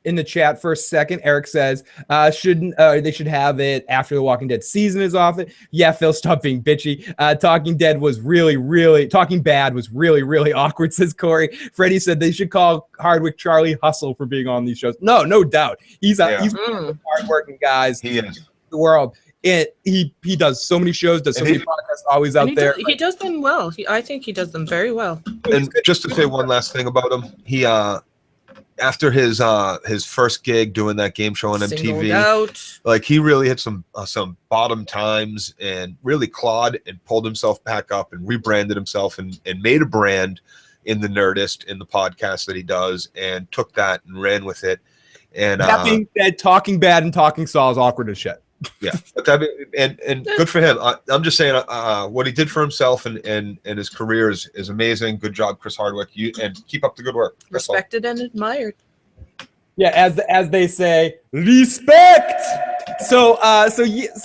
A: in the chat for a second. Eric says, they should have it after the Walking Dead season is off it. Yeah, Phil, stop being bitchy. Talking Bad was really, really awkward, says Corey. Freddie said they should call Hardwick Charlie Hustle for being on these shows. No doubt. He's one of the hardworking guys in the world. He does so many shows, does so many podcasts, always out there.
B: He does them well. I think he does them very well.
C: And just to say one last thing about him, he after his first gig doing that game show on MTV, like he really hit some bottom times and really clawed and pulled himself back up and rebranded himself and made a brand in the Nerdist, in the podcast that he does, and took that and ran with it. And
A: that being said, Talking Bad and Talking Saul is awkward as shit.
C: Yeah, but and good for him. I'm just saying, what he did for himself and his career is amazing. Good job, Chris Hardwick. And keep up the good work.
B: Respected and admired.
A: Yeah, as they say, respect. So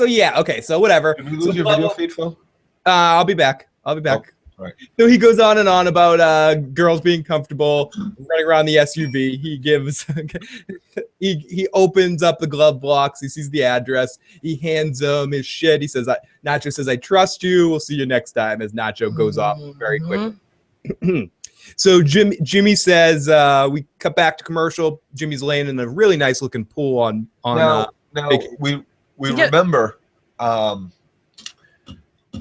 A: yeah. Okay, so whatever.
C: Did we lose your video feed, Phil?
A: I'll be back. Oh.
C: Right.
A: So he goes on and on about girls being comfortable running around the SUV. He gives, he opens up the glove box. He sees the address. He hands him his shit. He says, Nacho says, I trust you. We'll see you next time, as Nacho goes off very quickly. So Jimmy says, we cut back to commercial. Jimmy's laying in a really nice looking pool on
C: now we remember,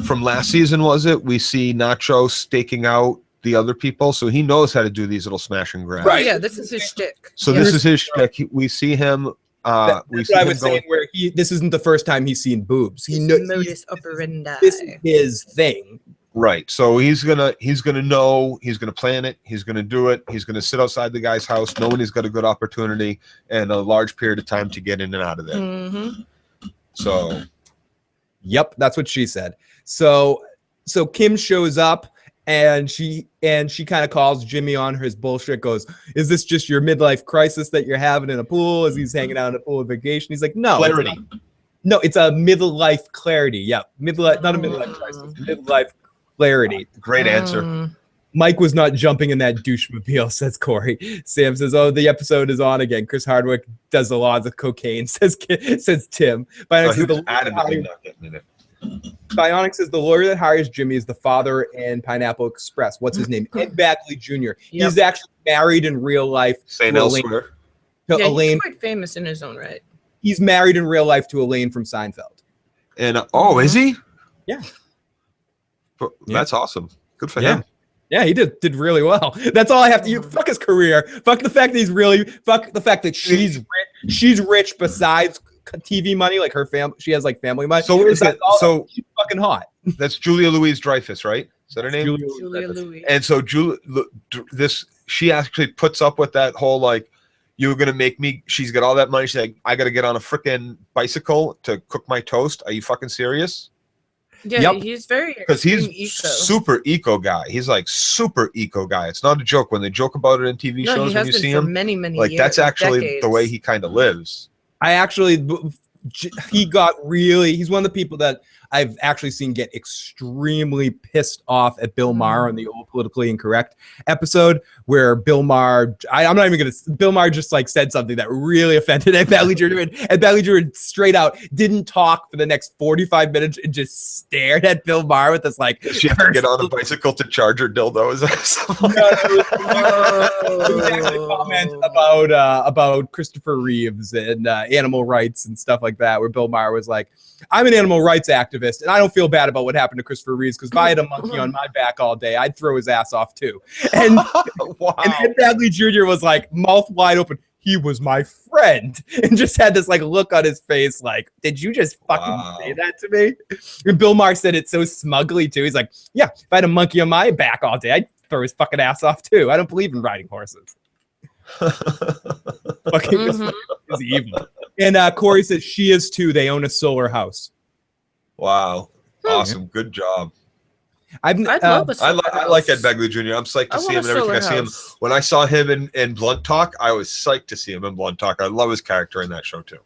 C: from last season, we see Nacho staking out the other people, so he knows how to do these little smash and grabs.
B: Right. Yeah, this is his shtick.
C: So this is his shtick. We see him
A: That's what I was saying. Where this isn't the first time he's seen boobs. He knows
B: modus operandi.
A: This is his thing.
C: Right. So he's gonna know. He's gonna plan it. He's gonna do it. He's gonna sit outside the guy's house, knowing he's got a good opportunity and a large period of time to get in and out of there.
B: Mm-hmm.
C: So,
A: yep, that's what she said. So Kim shows up. And she kind of calls Jimmy on his bullshit, goes, is this just your midlife crisis that you're having in a pool as he's hanging out in a pool on vacation? He's like, no.
C: Clarity.
A: It's a midlife clarity. Yeah, midlife, not a midlife crisis, midlife clarity.
C: Great answer.
A: Mike was not jumping in that douchemobile, says Corey. Sam says, oh, the episode is on again. Chris Hardwick does a lot of cocaine, says Tim.
C: Adamantly not getting in it.
A: Bionic says the lawyer that hires Jimmy is the father in Pineapple Express. What's his name? Ed Bagley Jr. Yep. He's actually married in real life.
C: St. Elsewhere.
B: He's quite famous in his own right.
A: He's married in real life to Elaine from Seinfeld.
C: And is he?
A: Yeah.
C: But that's awesome. Good for him.
A: Yeah, he did really well. That's all I have to. Fuck his career. Fuck the fact that fuck the fact that she's rich. She's rich besides TV money, like her family. She has like family money.
C: So she's
A: fucking hot.
C: That's Julia Louis-Dreyfus, right? Is that her name?
B: Julia Louis.
C: And so she actually puts up with that whole like, you're gonna make me. She's got all that money. She's like, I gotta get on a freaking bicycle to cook my toast. Are you fucking serious?
B: Yeah, he's very
C: because he's super eco guy. He's like super eco guy. It's not a joke when they joke about it in TV shows when you see him.
B: Many
C: like
B: years,
C: that's actually
B: decades.
C: The way he kind of lives.
A: He's one of the people that I've actually seen get extremely pissed off at Bill Maher on the old Politically Incorrect episode where Bill Maher, Bill Maher just like said something that really offended Ed Bagley Jr. And Ed Bagley Jr. straight out didn't talk for the next 45 minutes and just stared at Bill Maher with this like.
C: She had to get on a bicycle to charge her dildos.
A: Comment about Christopher Reeves and animal rights and stuff like that, where Bill Maher was like, I'm an animal rights activist, and I don't feel bad about what happened to Christopher Reeves because if I had a monkey on my back all day, I'd throw his ass off too. And, and Ed Bagley Jr. was like, mouth wide open, he was my friend, and just had this like look on his face like, did you just fucking say that to me? And Bill Maher said it so smugly too. He's like, yeah, if I had a monkey on my back all day, I'd throw his fucking ass off too. I don't believe in riding horses. Fucking is evil. And Corey says she is too. They own a solar house.
C: Wow. Awesome. Good job.
A: I
C: like Ed Bagley Jr. I'm psyched to see him and everything. I see him when I saw him in Blunt Talk. I was psyched to see him in Blunt Talk. I love his character in that show too.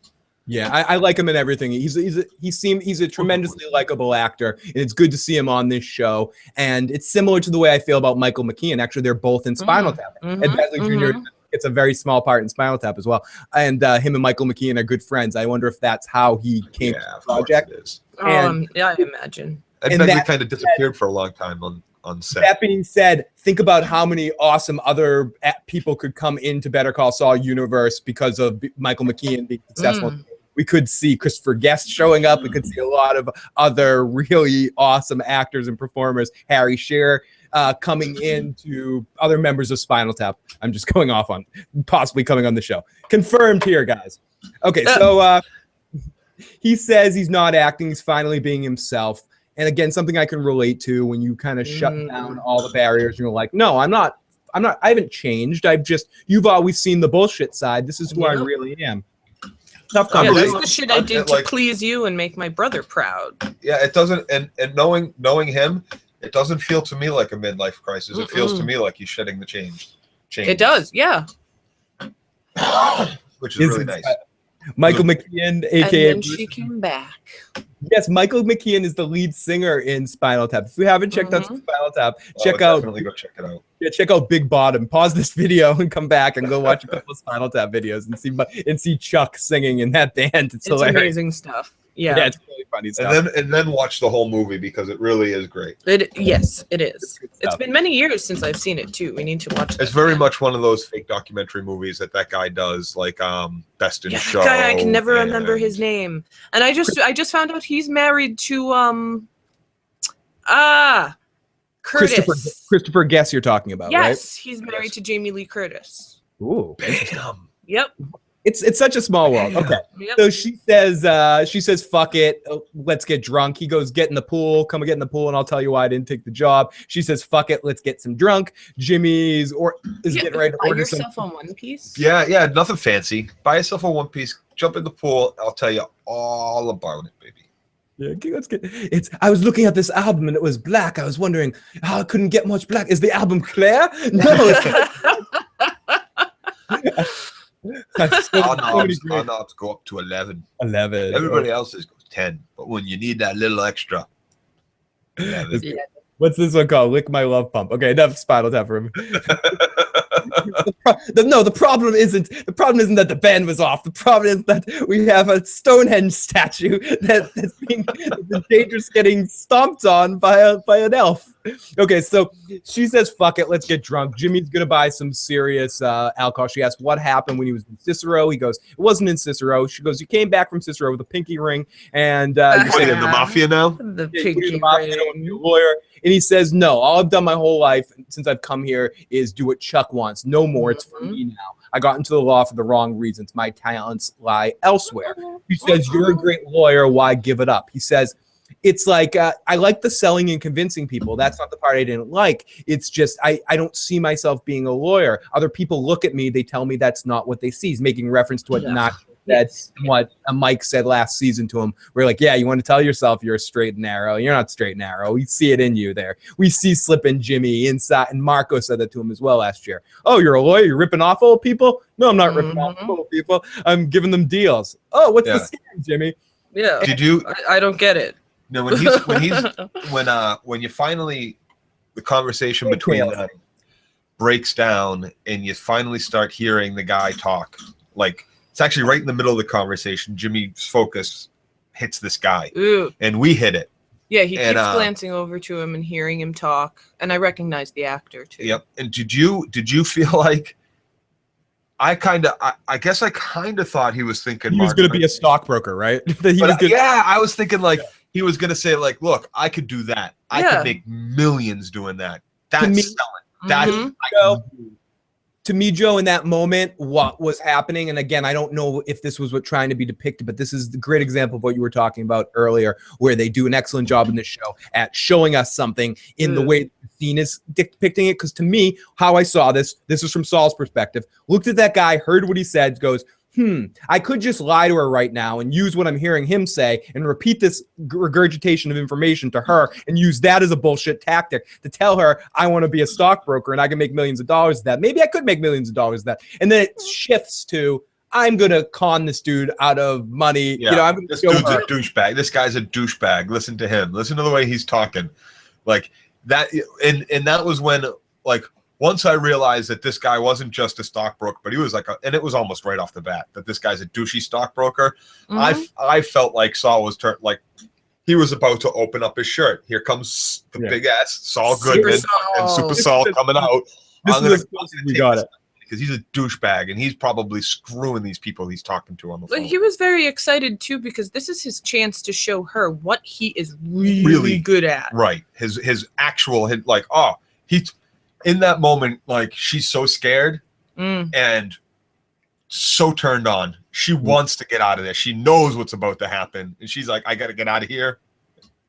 A: Yeah, I like him in everything. He's a tremendously likable actor, and it's good to see him on this show. And it's similar to the way I feel about Michael McKean. Actually, they're both in Spinal Tap. Ed Bagley Jr. It's a very small part in Spinal Tap as well. And him and Michael McKean are good friends. I wonder if that's how he came to the project.
B: Yeah, I imagine.
C: Ed Bagley kind of disappeared for a long time on set.
A: That being said, think about how many awesome other people could come into Better Call Saul universe because of Michael McKean being successful. We could see Christopher Guest showing up. We could see a lot of other really awesome actors and performers. Harry Shearer coming into other members of Spinal Tap. I'm just going off on possibly coming on the show. Confirmed here, guys. Okay, so he says he's not acting. He's finally being himself. And again, something I can relate to when you kind of shut down all the barriers. And you're like, no, I'm not. I haven't changed. You've always seen the bullshit side. This is who I really am.
B: Tough conversation. That's the shit I did to please you and make my brother proud.
C: Yeah, it doesn't. And knowing him, it doesn't feel to me like a midlife crisis. It feels to me like he's shedding the change.
B: It does, yeah.
C: Which is really nice.
A: Michael McKean, aka.
B: And then she came back.
A: Yes, Michael McKean is the lead singer in Spinal Tap. If you haven't checked out Spinal Tap,
C: definitely go check it out.
A: Yeah, check out Big Bottom. Pause this video and come back and go watch a couple of Spinal Tap videos and see Chuck singing in that band. It's hilarious.
B: Amazing stuff. Yeah,
A: it's really funny stuff.
C: And then watch the whole movie because it really is great.
B: Yes, it is. It's been many years since I've seen it too. We need to watch it.
C: It's very much one of those fake documentary movies that guy does, like Best in Show.
B: Guy, I can never remember his name. And I just found out he's married to Curtis.
A: Christopher Guest you're talking about, right?
B: Yes, he's married to Jamie Lee Curtis.
A: Ooh.
C: Bam.
B: Yep.
A: It's such a small world. Okay.
B: Yep.
A: So she says, fuck it. Let's get drunk. He goes, get in the pool. Come and get in the pool, and I'll tell you why I didn't take the job. She says, fuck it. Let's get some drunk. Jimmy is getting ready to order
B: yourself
A: some.
B: a one piece.
C: Yeah, nothing fancy. Buy yourself a one piece. Jump in the pool. I'll tell you all about it, baby.
A: Yeah, let's get. I was looking at this album and it was black. I was wondering how I couldn't get much black. Is the album clear? No.
C: Our knobs go up to 11.
A: 11.
C: Everybody else's goes 10. But when you need that little extra, 11.
B: Yeah.
A: What's this one called? Lick My Love Pump. Okay, enough Spinal Tap for him. The problem isn't that the band was off. The problem is that we have a Stonehenge statue that's the dangerous getting stomped on by an elf. Okay, so she says, fuck it, let's get drunk. Jimmy's gonna buy some serious alcohol. She asks what happened when he was in Cicero. He goes, it wasn't in Cicero. She goes, you came back from Cicero with a pinky ring, and
C: you're saying in the mafia now?
B: The
A: yeah,
B: pinky
A: the mafia,
B: ring.
A: I don't want to be a lawyer. And he says, no, all I've done my whole life since I've come here is do what Chuck wants. No more. It's for me now. I got into the law for the wrong reasons. My talents lie elsewhere. He says, you're a great lawyer. Why give it up? He says, it's like, I like the selling and convincing people. That's not the part I didn't like. It's just, I don't see myself being a lawyer. Other people look at me. They tell me that's not what they see. He's making reference to what Nacho said, what Mike said last season to him. We're like, yeah, you want to tell yourself you're straight and narrow. You're not straight and narrow. We see it in you there. We see slipping Jimmy inside. And Marco said that to him as well last year. Oh, you're a lawyer? You're ripping off old people? No, I'm not ripping off old people. I'm giving them deals. Oh, what's the scam, Jimmy?
B: Yeah.
C: Did you?
B: I don't get it.
C: No, when you finally, the conversation between them breaks down and you finally start hearing the guy talk, like it's actually right in the middle of the conversation. Jimmy's focus hits this guy.
B: Ooh.
C: And we hit it.
B: Yeah, he keeps glancing over to him and hearing him talk, and I recognize the actor too.
C: Yep. And did you feel like I guess I kind of thought he was thinking
A: he was going to be a stockbroker, right?
C: I was thinking like he was going to say like, look, I could do that. I could make millions doing that. That's selling. That's to me, Joe, in that moment, what was happening, and again, I don't know if this was what trying to be depicted, but this is the great example of what you were talking about earlier, where they do an excellent job in this show at showing us something in the way the scene is depicting it. Because to me, how I saw this is from Saul's perspective, looked at that guy, heard what he said, goes, I could just lie to her right now and use what I'm hearing him say and repeat this regurgitation of information to her and use that as a bullshit tactic to tell her I want to be a stockbroker and I can make millions of dollars of that. Maybe I could make millions of dollars of that. And then it shifts to, I'm going to con this dude out of money. Yeah.
A: You know, I'm going to
C: this dude's a douchebag. This guy's a douchebag. Listen to him. Listen to the way he's talking. Like that. And that was when, like, once I realized that this guy wasn't just a stockbroker, but he was like, and it was almost right off the bat that this guy's a douchey stockbroker. I felt like Saul was like he was about to open up his shirt. Here comes the big ass Saul Goodman and Super Saul coming out.
A: We got it
C: because he's a douchebag and he's probably screwing these people he's talking to on the phone.
B: He was very excited too because this is his chance to show her what he is really good at.
C: Right, his actual like he's. In that moment, like she's so scared and so turned on. She wants to get out of there. She knows what's about to happen. And she's like, I got to get out of here.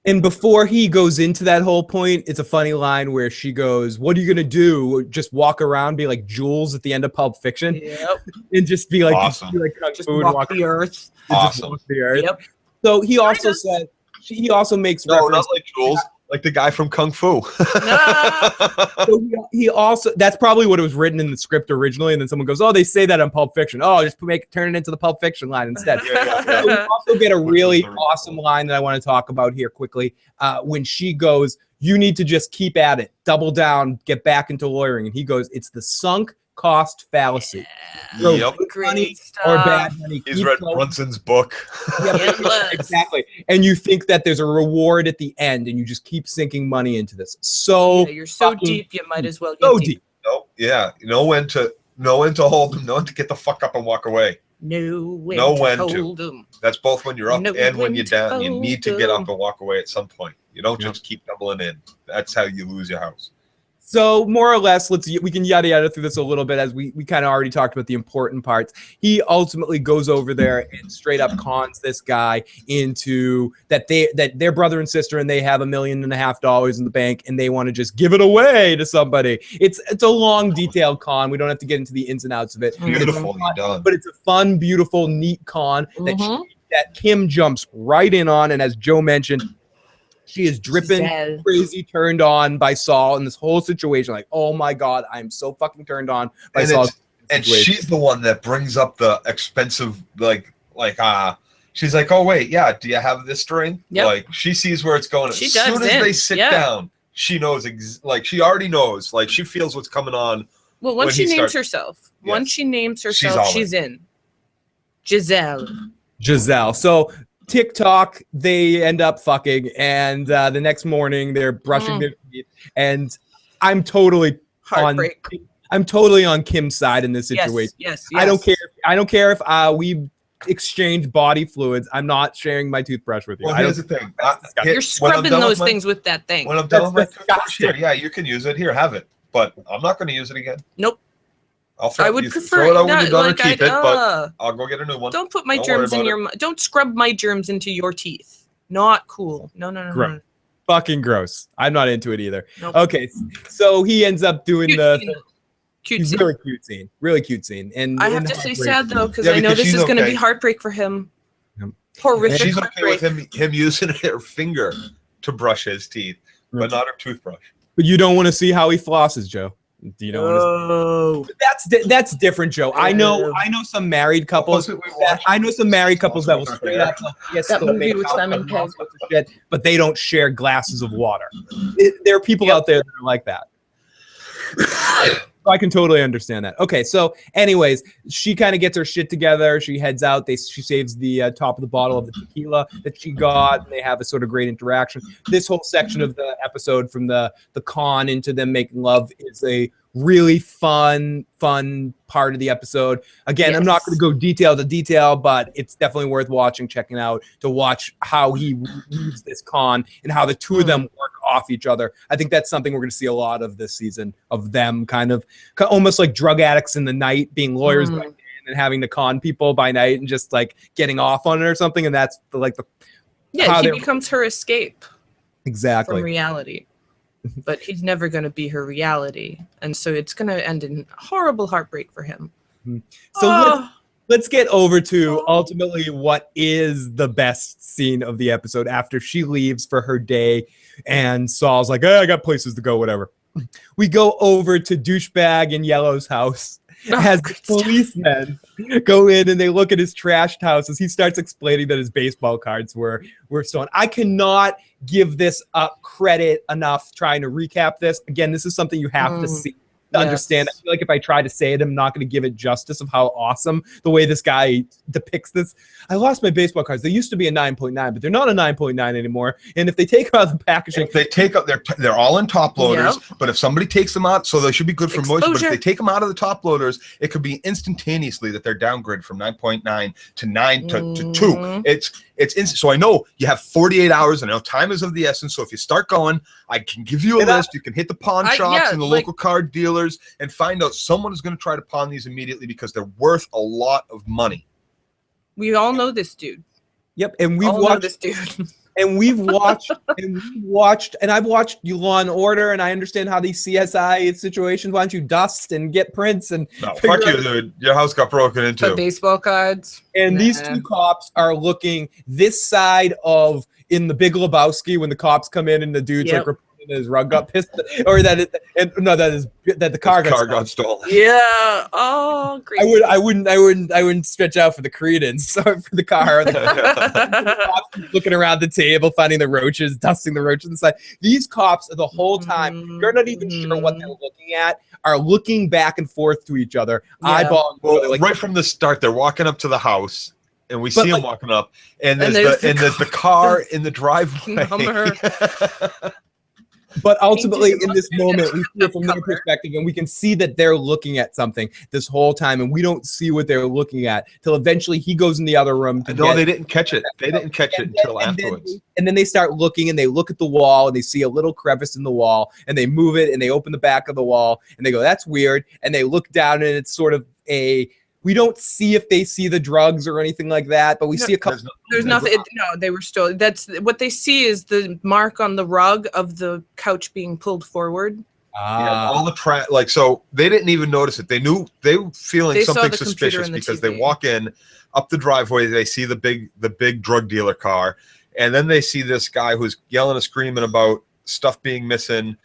A: And before he goes into that whole point, it's a funny line where she goes, what are you going to do? Just walk around, be like Jules at the end of Pulp Fiction?
B: Yep.
A: And just be like,
C: awesome.
B: Just walk the earth.
C: Awesome.
A: Just walk the earth.
B: Yep.
A: So he also said, he also makes reference.
C: Not like Jules. Like the guy from Kung Fu.
A: So he also, that's probably what it was written in the script originally. And then someone goes, oh, they say that on Pulp Fiction. Oh, just turn it into the Pulp Fiction line instead. So we also get a really awesome line that I want to talk about here quickly. When she goes, you need to just keep at it, double down, get back into lawyering. And he goes, it's the sunk cost fallacy. So
B: great stuff.
A: Or bad money.
C: He's read Brunson's book.
A: Exactly. And you think that there's a reward at the end and you just keep sinking money into this. So
B: you're so deep, you might as well get
A: so deep.
C: No, yeah. Know when to hold them, know when to get the fuck up and walk away.
B: Know when to hold them.
C: That's both when you're up and when you're down. You need to get up and walk away at some point. You don't just keep doubling in. That's how you lose your house.
A: So more or less, we can yada yada through this a little bit as we kind of already talked about the important parts. He ultimately goes over there and straight up cons this guy into that they're brother and sister and they have $1.5 million in the bank and they want to just give it away to somebody. It's a long, detailed con. We don't have to get into the ins and outs of it.
C: Beautifully done.
A: But it's a fun, beautiful, neat con that Kim jumps right in on, and as Joe mentioned, she is dripping, crazy, turned on by Saul in this whole situation. Like, oh my God, I'm so fucking turned on by Saul.
C: And she's the one that brings up the expensive, she's like, oh wait, yeah, do you have this string? Yep. Like, she sees where it's going. As soon as they sit down, she knows, she already knows. Like, she feels what's coming on.
B: Well, once she names herself, she's in.
A: Giselle. So TikTok, they end up fucking, and the next morning they're brushing their teeth, and I'm totally on Kim's side in this situation.
B: Yes.
A: I don't care if we exchange body fluids. I'm not sharing my toothbrush with you.
C: Well, here's the thing.
B: You're scrubbing those things with that thing.
C: When I'm done with my toothbrush, here, you can use it. Here, have it. But I'm not going to use it again.
B: Nope.
C: I would prefer throw it out when you're done or keep it, but I'll go get a new one.
B: Don't put my germs in your. Don't scrub my germs into your teeth. Not cool. No.
A: Fucking gross. I'm not into it either. Nope. Okay, so he ends up doing
B: cute scene.
A: Really cute scene. And
B: I have to say sad though, because I know this is going to be heartbreak for him. Horrific.
C: She's okay with him using her finger to brush his teeth, but not her toothbrush.
A: But you don't want to see how he flosses, Joe. Do you know? That's different, Joe. I know some married couples. I know some married couples that will straight up
B: that movie with Simon Pegg,
A: but they don't share glasses of water. There are people out there that are like that. I can totally understand that. Okay, so anyways, she kind of gets her shit together. She heads out. She saves the top of the bottle of the tequila that she got, and they have a sort of great interaction. This whole section of the episode, from the con into them making love, is a really fun part of the episode. Again, I'm not going to go detail to detail, but it's definitely worth checking out to watch how he weaves this con and how the two of them work off each other. I think that's something we're going to see a lot of this season, of them kind of almost like drug addicts in the night, being lawyers by day and having to con people by night and just like getting off on it or something. And that's
B: he becomes her escape.
A: Exactly.
B: From reality. But he's never going to be her reality. And so it's going to end in horrible heartbreak for him.
A: So let's get over to ultimately what is the best scene of the episode after she leaves for her day. And Saul's like, I got places to go, whatever. We go over to douchebag in Yellow's house. As policemen go in and they look at his trashed house as he starts explaining that his baseball cards were stolen. I cannot give this up credit enough trying to recap this. Again, this is something you have to see to understand. I feel like if I try to say it, I'm not going to give it justice of how awesome the way this guy depicts this. I lost my baseball cards. They used to be a 9.9, but they're not a 9.9 anymore. And if they take out the packaging,
C: if they take out, they're all in top loaders. Yep. But if somebody takes them out, so they should be good for moisture. But if they take them out of the top loaders, it could be instantaneously that they're downgraded from 9.9 to 9 to 2. It's instant. So I know you have 48 hours. I know time is of the essence. So if you start going, I can give you a list. You can hit the pawn shops and the local card dealers and find out someone is going to try to pawn these immediately because they're worth a lot of money.
B: We all know this dude.
A: Yep, and we've watched this dude. And I've watched Law and Order, and I understand how these CSI situations. Why don't you dust and get prints and
C: fuck you, dude. Your house got broken into.
B: The baseball cards.
A: And these two cops are looking this side of in The Big Lebowski when the cops come in and the dude's like reporting that his rug got pissed, or that the car got stolen.
B: Yeah. Oh, great.
A: I wouldn't stretch out for the credence. Sorry for the car. The cops looking around the table, finding the roaches, dusting the roaches inside. These cops the whole time, you're not even sure what they're looking at, are looking back and forth to each other, eyeballing.
C: Well, right from the start, they're walking up to the house. And we see him walking up, and there's the car in the driveway.
A: But ultimately, in this moment, we see it from their perspective, and we can see that they're looking at something this whole time, and we don't see what they're looking at till eventually he goes in the other room.
C: No, they didn't catch it. They didn't catch it until afterwards.
A: And then they start looking, and they look at the wall, and they see a little crevice in the wall, and they move it, and they open the back of the wall, and they go, "That's weird." And they look down, and it's sort of we don't see if they see the drugs or anything like that, but we see a couple.
B: There's nothing. No, they were stolen. That's what they see is the mark on the rug of the couch being pulled forward.
C: Yeah, all the so they didn't even notice it. They knew they were feeling something suspicious because they walk in up the driveway. They see the big drug dealer car, and then they see this guy who's yelling and screaming about stuff being missing.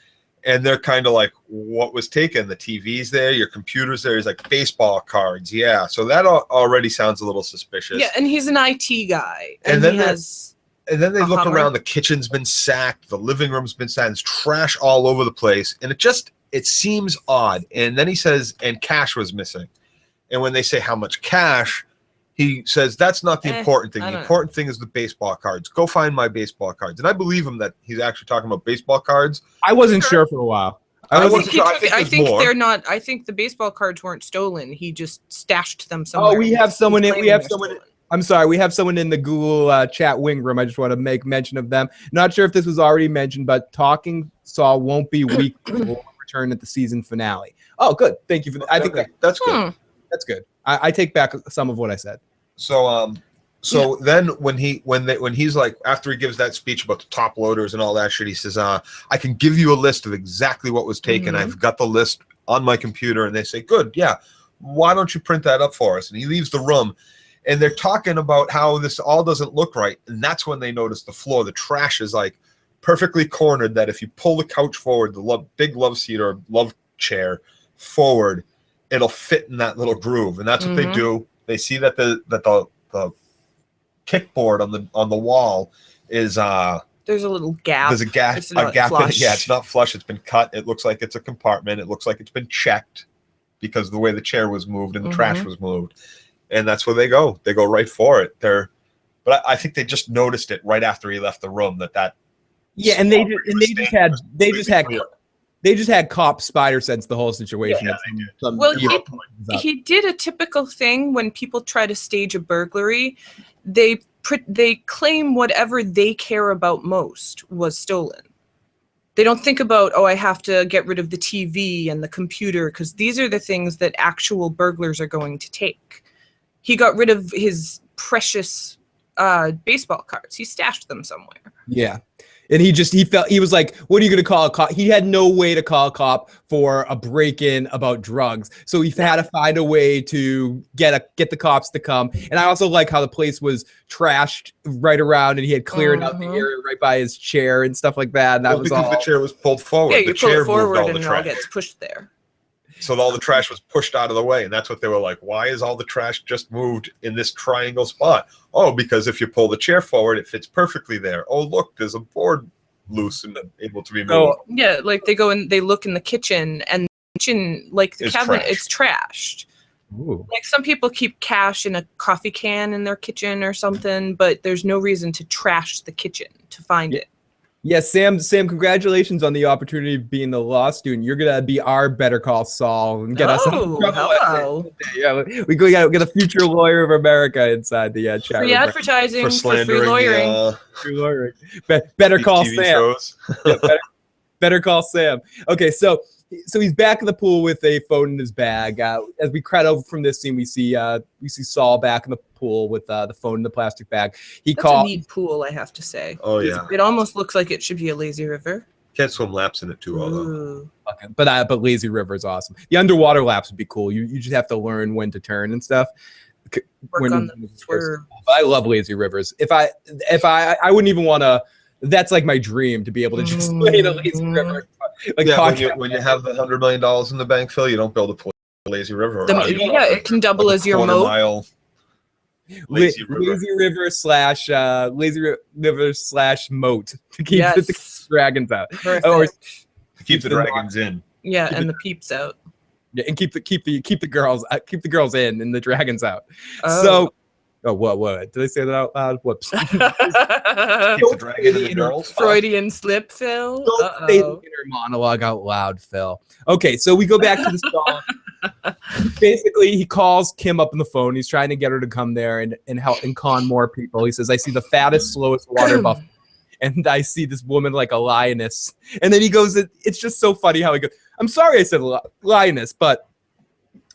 C: And they're kind of like, what was taken? The TV's there, your computer's there. He's like, baseball cards. Yeah. So that already sounds a little suspicious.
B: Yeah. And he's an IT guy.
C: And then they look around. The kitchen's been sacked. The living room's been sacked. There's trash all over the place. And it seems odd. And then he says, and cash was missing. And when they say how much cash, he says, that's not the important thing. The important thing is the baseball cards. Go find my baseball cards. And I believe him that he's actually talking about baseball cards.
A: I wasn't sure for a while.
B: I think the baseball cards weren't stolen. He just stashed them somewhere.
A: Oh, we have someone I'm sorry. We have someone in the Google chat wing room. I just want to make mention of them. Not sure if this was already mentioned, but Talking Saul won't be weekly. Will return at the season finale. Oh, good. Thank you for that. I think
C: that's good.
A: That's good. I take back some of what I said.
C: So then when he's like, after he gives that speech about the top loaders and all that shit, he says, I can give you a list of exactly what was taken. I've got the list on my computer. And they say, good. Yeah. Why don't you print that up for us? And he leaves the room, and they're talking about how this all doesn't look right. And that's when they notice the floor. The trash is like perfectly cornered, that if you pull the couch forward, the big love seat or love chair forward, it'll fit in that little groove. And that's what they do. They see that the kickboard on the wall is
B: there's a little gap.
C: There's a gap in it. Yeah, it's not flush. It's been cut. It looks like it's a compartment. It looks like it's been checked because of the way the chair was moved and the trash was moved. And that's where they go. They go right for it. But I think they just noticed it right after he left the room that. Yeah,
A: and they just had cop spider sense the whole situation.
B: Yeah, he did a typical thing when people try to stage a burglary. They claim whatever they care about most was stolen. They don't think about, I have to get rid of the TV and the computer, because these are the things that actual burglars are going to take. He got rid of his precious baseball cards. He stashed them somewhere.
A: Yeah. And he was like, what are you going to call a cop? He had no way to call a cop for a break-in about drugs. So he had to find a way to get the cops to come. And I also like how the place was trashed right around, and he had cleared out the area right by his chair and stuff like that. And
C: because the chair was pulled forward.
B: Yeah, you
C: pull
B: it forward and it all gets pushed there.
C: So all the trash was pushed out of the way, and that's what they were like, why is all the trash just moved in this triangle spot? Oh, because if you pull the chair forward, it fits perfectly there. Oh, look, there's a board loose and able to be moved.
B: Oh, yeah, like they go and they look in the kitchen, and the kitchen, like the cabinet, it's trashed.
A: Ooh.
B: Like some people keep cash in a coffee can in their kitchen or something, but there's no reason to trash the kitchen to find it.
A: Yes, Sam, congratulations on the opportunity of being the law student. You're going to be our Better Call Saul and get us
B: out of trouble. Hello.
A: Yeah, we got to get a future lawyer of America inside the chat.
B: Free advertising, for free lawyering.
A: Free lawyering. Better Call Sam. Better Call Sam. Okay, so he's back in the pool with a phone in his bag. As we cut over from this scene, we see Saul back in the pool with the phone in the plastic bag.
B: That's a neat pool, I have to say.
C: Oh yeah,
B: it almost looks like it should be a lazy river.
C: Can't swim laps in it too, although.
A: Okay. But lazy river is awesome. The underwater laps would be cool. You just have to learn when to turn and stuff.
B: Work on the swerve.
A: I love lazy rivers. If I wouldn't even want to. That's like my dream, to be able to just play in a lazy river. Like
C: when you have the $100 million in the bank, Phil, you don't build a lazy river.
B: It can double as your moat.
A: Lazy river slash moat to keep the dragons out.
B: Or
C: to keep the dragons in.
B: Yeah, and the peeps out.
A: Yeah, and keep the girls in and the dragons out. Oh. So Oh, what? Did I say that out loud? Whoops.
C: Keep the dragon in the girls.
B: Freudian slip, Phil.
A: Don't say the inner monologue out loud, Phil. Okay, so we go back to the song. Basically, he calls Kim up on the phone. He's trying to get her to come there and help and con more people. He says, I see the fattest, slowest water buffalo, and I see this woman like a lioness. And then he goes, it's just so funny how he goes, I'm sorry I said lioness, but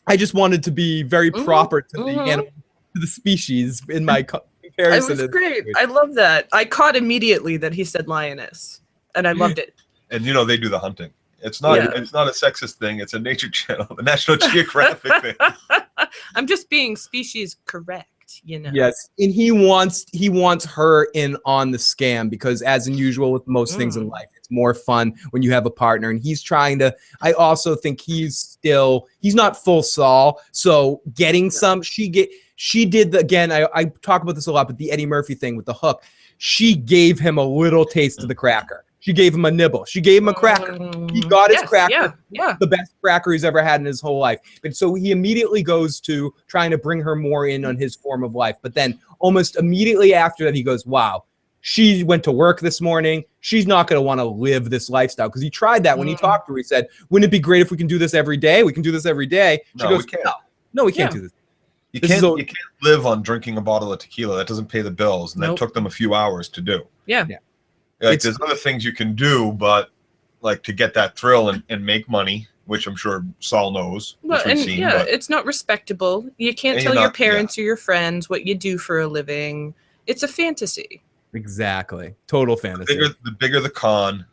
A: I just wanted to be very proper to the animal, to the species in my comparison.
B: It was great. I love that. I caught immediately that he said lioness, and I loved it.
C: And they do the hunting. It's not it's not a sexist thing. It's a Nature Channel, the National Geographic thing.
B: I'm just being species correct,
A: Yes, and he wants her in on the scam because, as usual with most things in life, it's more fun when you have a partner. And he's trying to. I also think he's not full Saul. So getting some, she did again. I talk about this a lot, but the Eddie Murphy thing with the hook, she gave him a little taste of the cracker. She gave him a nibble. She gave him a cracker. He got his cracker. Yeah. The best cracker he's ever had in his whole life. And so he immediately goes to trying to bring her more in on his form of life. But then almost immediately after that, he goes, wow, she went to work this morning. She's not going to want to live this lifestyle. Because he tried that when he talked to her. He said, wouldn't it be great if we can do this every day? We can do this every day. She goes,
C: we can't.
A: No, we can't do this.
C: You can't live on drinking a bottle of tequila. That doesn't pay the bills. And that took them a few hours to do.
B: Yeah.
C: Like there's other things you can do, but like to get that thrill and make money, which I'm sure Saul knows.
B: Well, it's not respectable. You can't tell your parents or your friends what you do for a living. It's a fantasy.
A: Exactly. Total fantasy.
C: The bigger the con,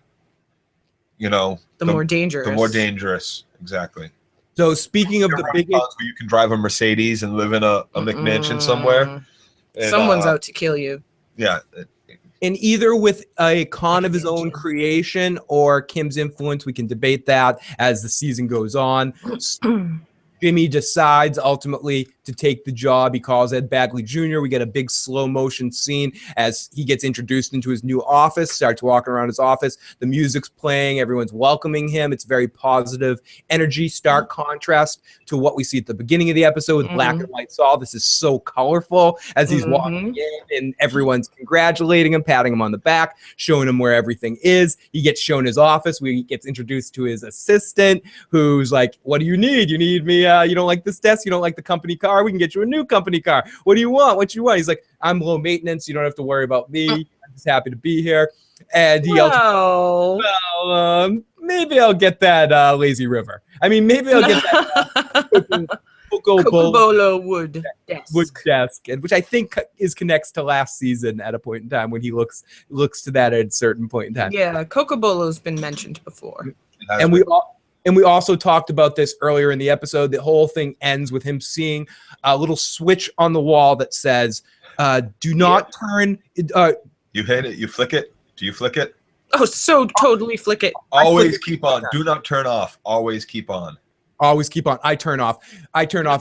C: the
B: more dangerous.
C: The more dangerous. Exactly.
A: So speaking of the big
C: cons where you can drive a Mercedes and live in a McMansion somewhere. And,
B: someone's out to kill you.
C: Yeah.
A: And either with a con of his own creation or Kim's influence, we can debate that as the season goes on. Jimmy decides ultimately to take the job. He calls Ed Bagley Jr. We get a big slow motion scene as he gets introduced into his new office, starts walking around his office. The music's playing. Everyone's welcoming him. It's very positive energy, stark contrast to what we see at the beginning of the episode with black and white Saul. This is so colorful as he's walking in and everyone's congratulating him, patting him on the back, showing him where everything is. He gets shown his office. He gets introduced to his assistant who's like, what do you need? You need me? You don't like this desk? You don't like the company car? We can get you a new company car. What do you want? What you want? He's like, I'm low maintenance. You don't have to worry about me. I'm just happy to be here. And he yells, well, maybe I'll get that lazy river. I mean, maybe I'll get that
B: Cocobolo wood
A: desk, and which I think connects to last season at a point in time when he looks to that at a certain point in time.
B: Yeah, Cocobolo's been mentioned before.
A: And we also talked about this earlier in the episode. The whole thing ends with him seeing a little switch on the wall that says, do not turn.
C: You hit it. You flick it. Do you flick it?
B: Oh, so totally flick it.
C: Always keep on. Do not turn off. Always keep on.
A: Always keep on. I turn off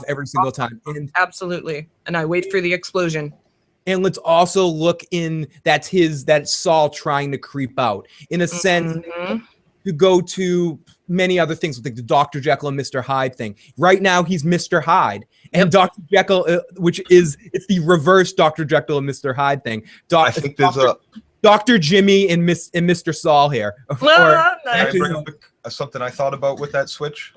A: every single time. And
B: absolutely. And I wait for the explosion.
A: And let's also look in, that's Saul trying to creep out. In a sense, to go to many other things, like the Dr. Jekyll and Mr. Hyde thing. Right now, he's Mr. Hyde. And Dr. Jekyll, it's the reverse Dr. Jekyll and Mr. Hyde thing.
C: I think there's
A: Dr. Jimmy and Mr. Saul here.
C: Something I thought about with that switch.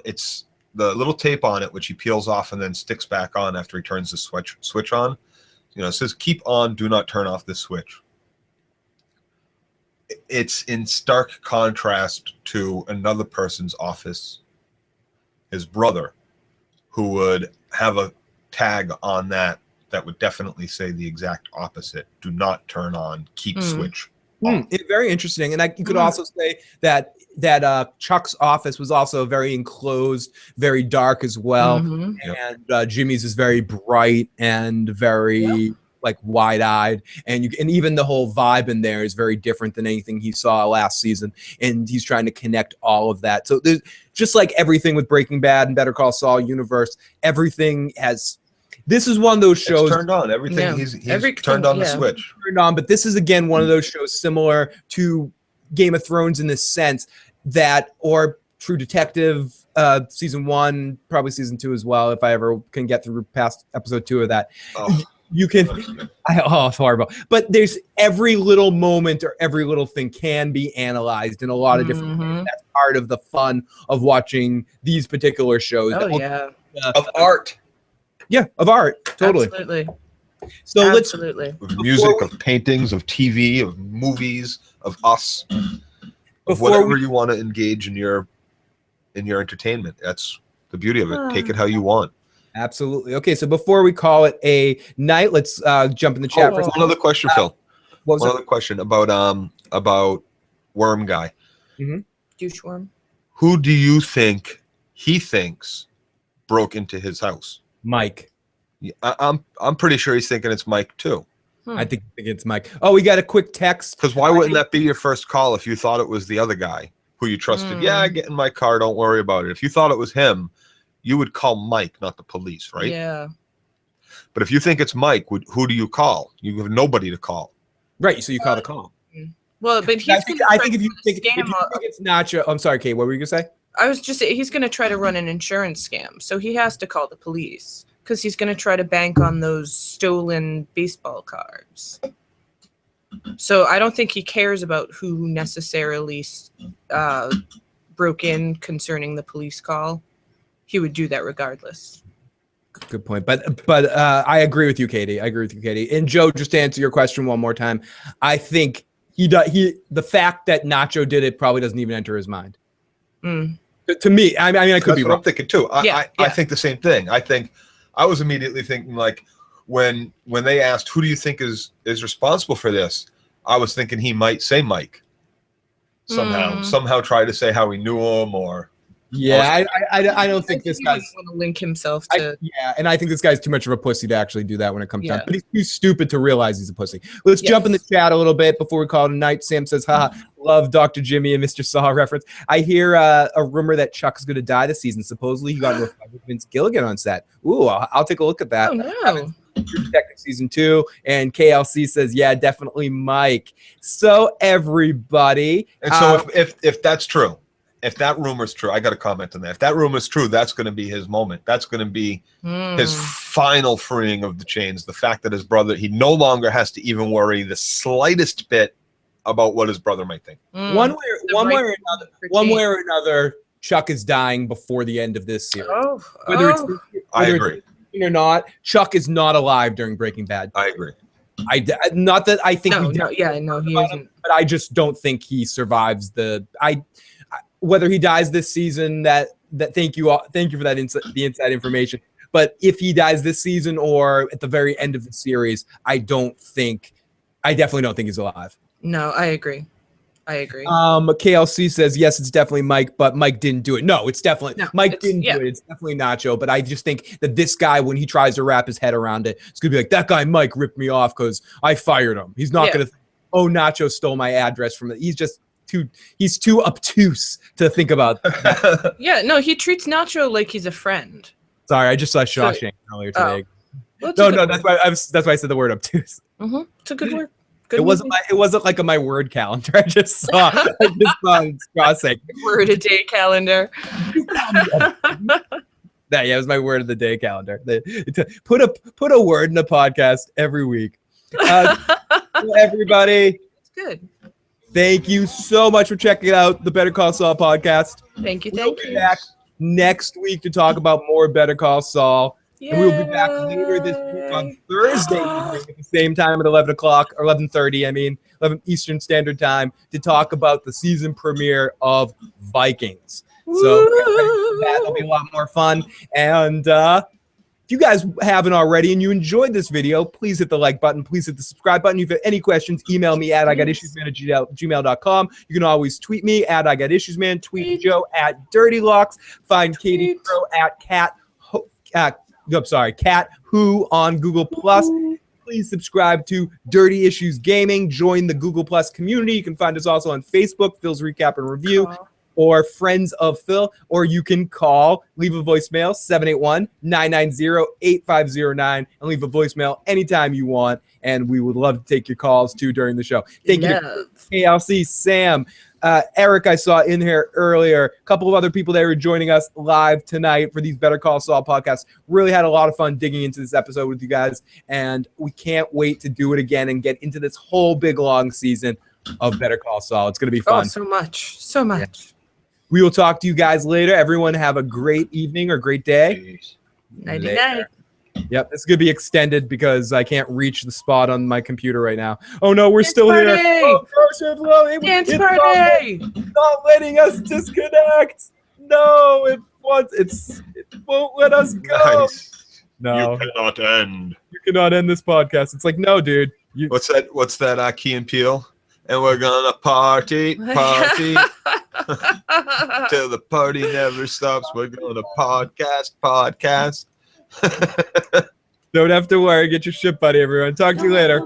C: It's the little tape on it, which he peels off and then sticks back on after he turns the switch on. It says, keep on, do not turn off this switch. It's in stark contrast to another person's office, his brother, who would have a tag on that would definitely say the exact opposite. Do not turn on, keep switch off.
A: It's very interesting. And you could also say that Chuck's office was also very enclosed, very dark as well. And Jimmy's is very bright and very like wide-eyed, and even the whole vibe in there is very different than anything he saw last season, and he's trying to connect all of that. So there's just like everything with Breaking Bad and Better Call Saul universe, everything has. This is one of those shows.
C: It's turned on. Everything he's turned on the switch.
A: Turned on, but this is again one of those shows similar to Game of Thrones in the sense that, or True Detective, season 1, probably season 2 as well, if I ever can get through past episode 2 of that. You can, it's horrible. But there's every little moment or every little thing can be analyzed in a lot of different ways. That's part of the fun of watching these particular shows.
C: Of art.
A: Yeah, of art. Totally.
B: Absolutely.
A: So
B: Absolutely.
C: Of music, of paintings, of TV, of movies, of us, of whatever you want to engage in your entertainment. That's the beauty of it. Take it how you want.
A: Absolutely. Okay, so before we call it a night, let's jump in the chat.
C: One other question, Phil. One other question about Worm Guy.
B: Douche worm.
A: Who do you think he thinks broke into his house? Mike.
C: Yeah, I'm pretty sure he's thinking it's Mike too.
A: I think it's Mike. Oh, we got a quick text.
C: Because why wouldn't that be your first call if you thought it was the other guy who you trusted? Yeah, get in my car. Don't worry about it. If you thought it was him, you would call Mike, not the police, right?
B: Yeah.
C: But if you think it's Mike, who do you call? You have nobody to call.
A: Right. So you call the call.
B: Well, but
A: I think if you think it's Nacho, I'm sorry, Kate. What were you gonna say?
B: I was just saying he's going to try to run an insurance scam, so he has to call the police because he's going to try to bank on those stolen baseball cards. So I don't think he cares about who necessarily broke in concerning the police call. He would do that regardless.
A: Good point. But I agree with you, Katie. And Joe, just to answer your question one more time, I think the fact that Nacho did it probably doesn't even enter his mind. To me, I mean, I could be wrong.
C: I'm thinking too. I think the same thing. I was immediately thinking, like, when they asked who do you think is responsible for this, I was thinking he might say Mike somehow try to say how he knew him or.
A: Yeah, I don't think this guy's
B: want to link himself to.
A: And I think this guy's too much of a pussy to actually do that when it comes down. But he's too stupid to realize he's a pussy. Let's jump in the chat a little bit before we call it a night. Sam says, haha, love Dr. Jimmy and Mr. Saul reference. I hear a rumor that Chuck's going to die this season. Supposedly he got into a fight with Vince Gilligan on set. Ooh, I'll take a look at that.
B: Oh, no.
A: Detective season 2, and KLC says, yeah, definitely Mike. So everybody.
C: And so if that's true. If that rumor's true, I got to comment on that. If that rumor's true, that's going to be his moment. That's going to be his final freeing of the chains. The fact that his brother, he no longer has to even worry the slightest bit about what his brother might think.
A: One way or another, Chuck is dying before the end of this series. Whether it's or not, Chuck is not alive during Breaking Bad.
C: I agree.
A: Not that I think
B: he isn't.
A: But I just don't think he survives whether he dies this season, thank you for that the inside information. But if he dies this season or at the very end of the series, I definitely don't think he's alive.
B: No, I agree.
A: KLC says, yes, it's definitely Mike, but Mike didn't do it. No, it's definitely Mike didn't do it. It's definitely Nacho. But I just think that this guy, when he tries to wrap his head around it, it's gonna be like, that guy Mike ripped me off because I fired him. He's not gonna think, oh, Nacho stole my address from it. He's too obtuse to think about that.
B: Yeah, no, he treats Nacho like he's a friend.
A: Sorry, I just saw Shawshank earlier today. That's why I said the word obtuse.
B: It's a good word.
A: It wasn't like on my word calendar. I just saw Shawshank.
B: Word a day calendar.
A: It was my word of the day calendar. Put a word in the podcast every week. Everybody,
B: it's good.
A: Thank you so much for checking out the Better Call Saul podcast.
B: Thank you.
A: We'll be back next week to talk about more Better Call Saul. And we'll be back later this week on Thursday evening at the same time at 11 o'clock, or 11:30, 11 Eastern Standard Time, to talk about the season premiere of Vikings. So that'll be a lot more fun. And if you guys haven't already and you enjoyed this video, please hit the like button. Please hit the subscribe button. If you have any questions, email me at IGotIssuesMan@gmail.com. You can always tweet me at IGotIssuesMan. Tweet Joe at DirtyLocks. Find Katie Crow at Cat Who on Google+. Please subscribe to Dirty Issues Gaming. Join the Google+ community. You can find us also on Facebook, Phil's Recap and Review. Or Friends of Phil, or you can leave a voicemail, 781-990-8509, and leave a voicemail anytime you want, and we would love to take your calls, too, during the show. Thank you, KLC, Sam, Eric, I saw in here earlier. A couple of other people that were joining us live tonight for these Better Call Saul podcasts. Really had a lot of fun digging into this episode with you guys, and we can't wait to do it again and get into this whole big long season of Better Call Saul. It's going to be fun.
B: Oh, so much. Yeah.
A: We will talk to you guys later. Everyone have a great evening or great day.
B: Nighty-night.
A: Yep, this is going to be extended because I can't reach the spot on my computer right now. Oh, no, we're still here. Oh,
B: Dance party!
A: Not letting us disconnect. No, it won't let us go.
C: Nice.
A: No.
C: You cannot end.
A: You cannot end this podcast. It's like, no, dude.
C: What's that Key and Peele? And we're gonna party till the party never stops. We're gonna podcast.
A: Don't have to worry. Get your shit, buddy, everyone. Talk to you later.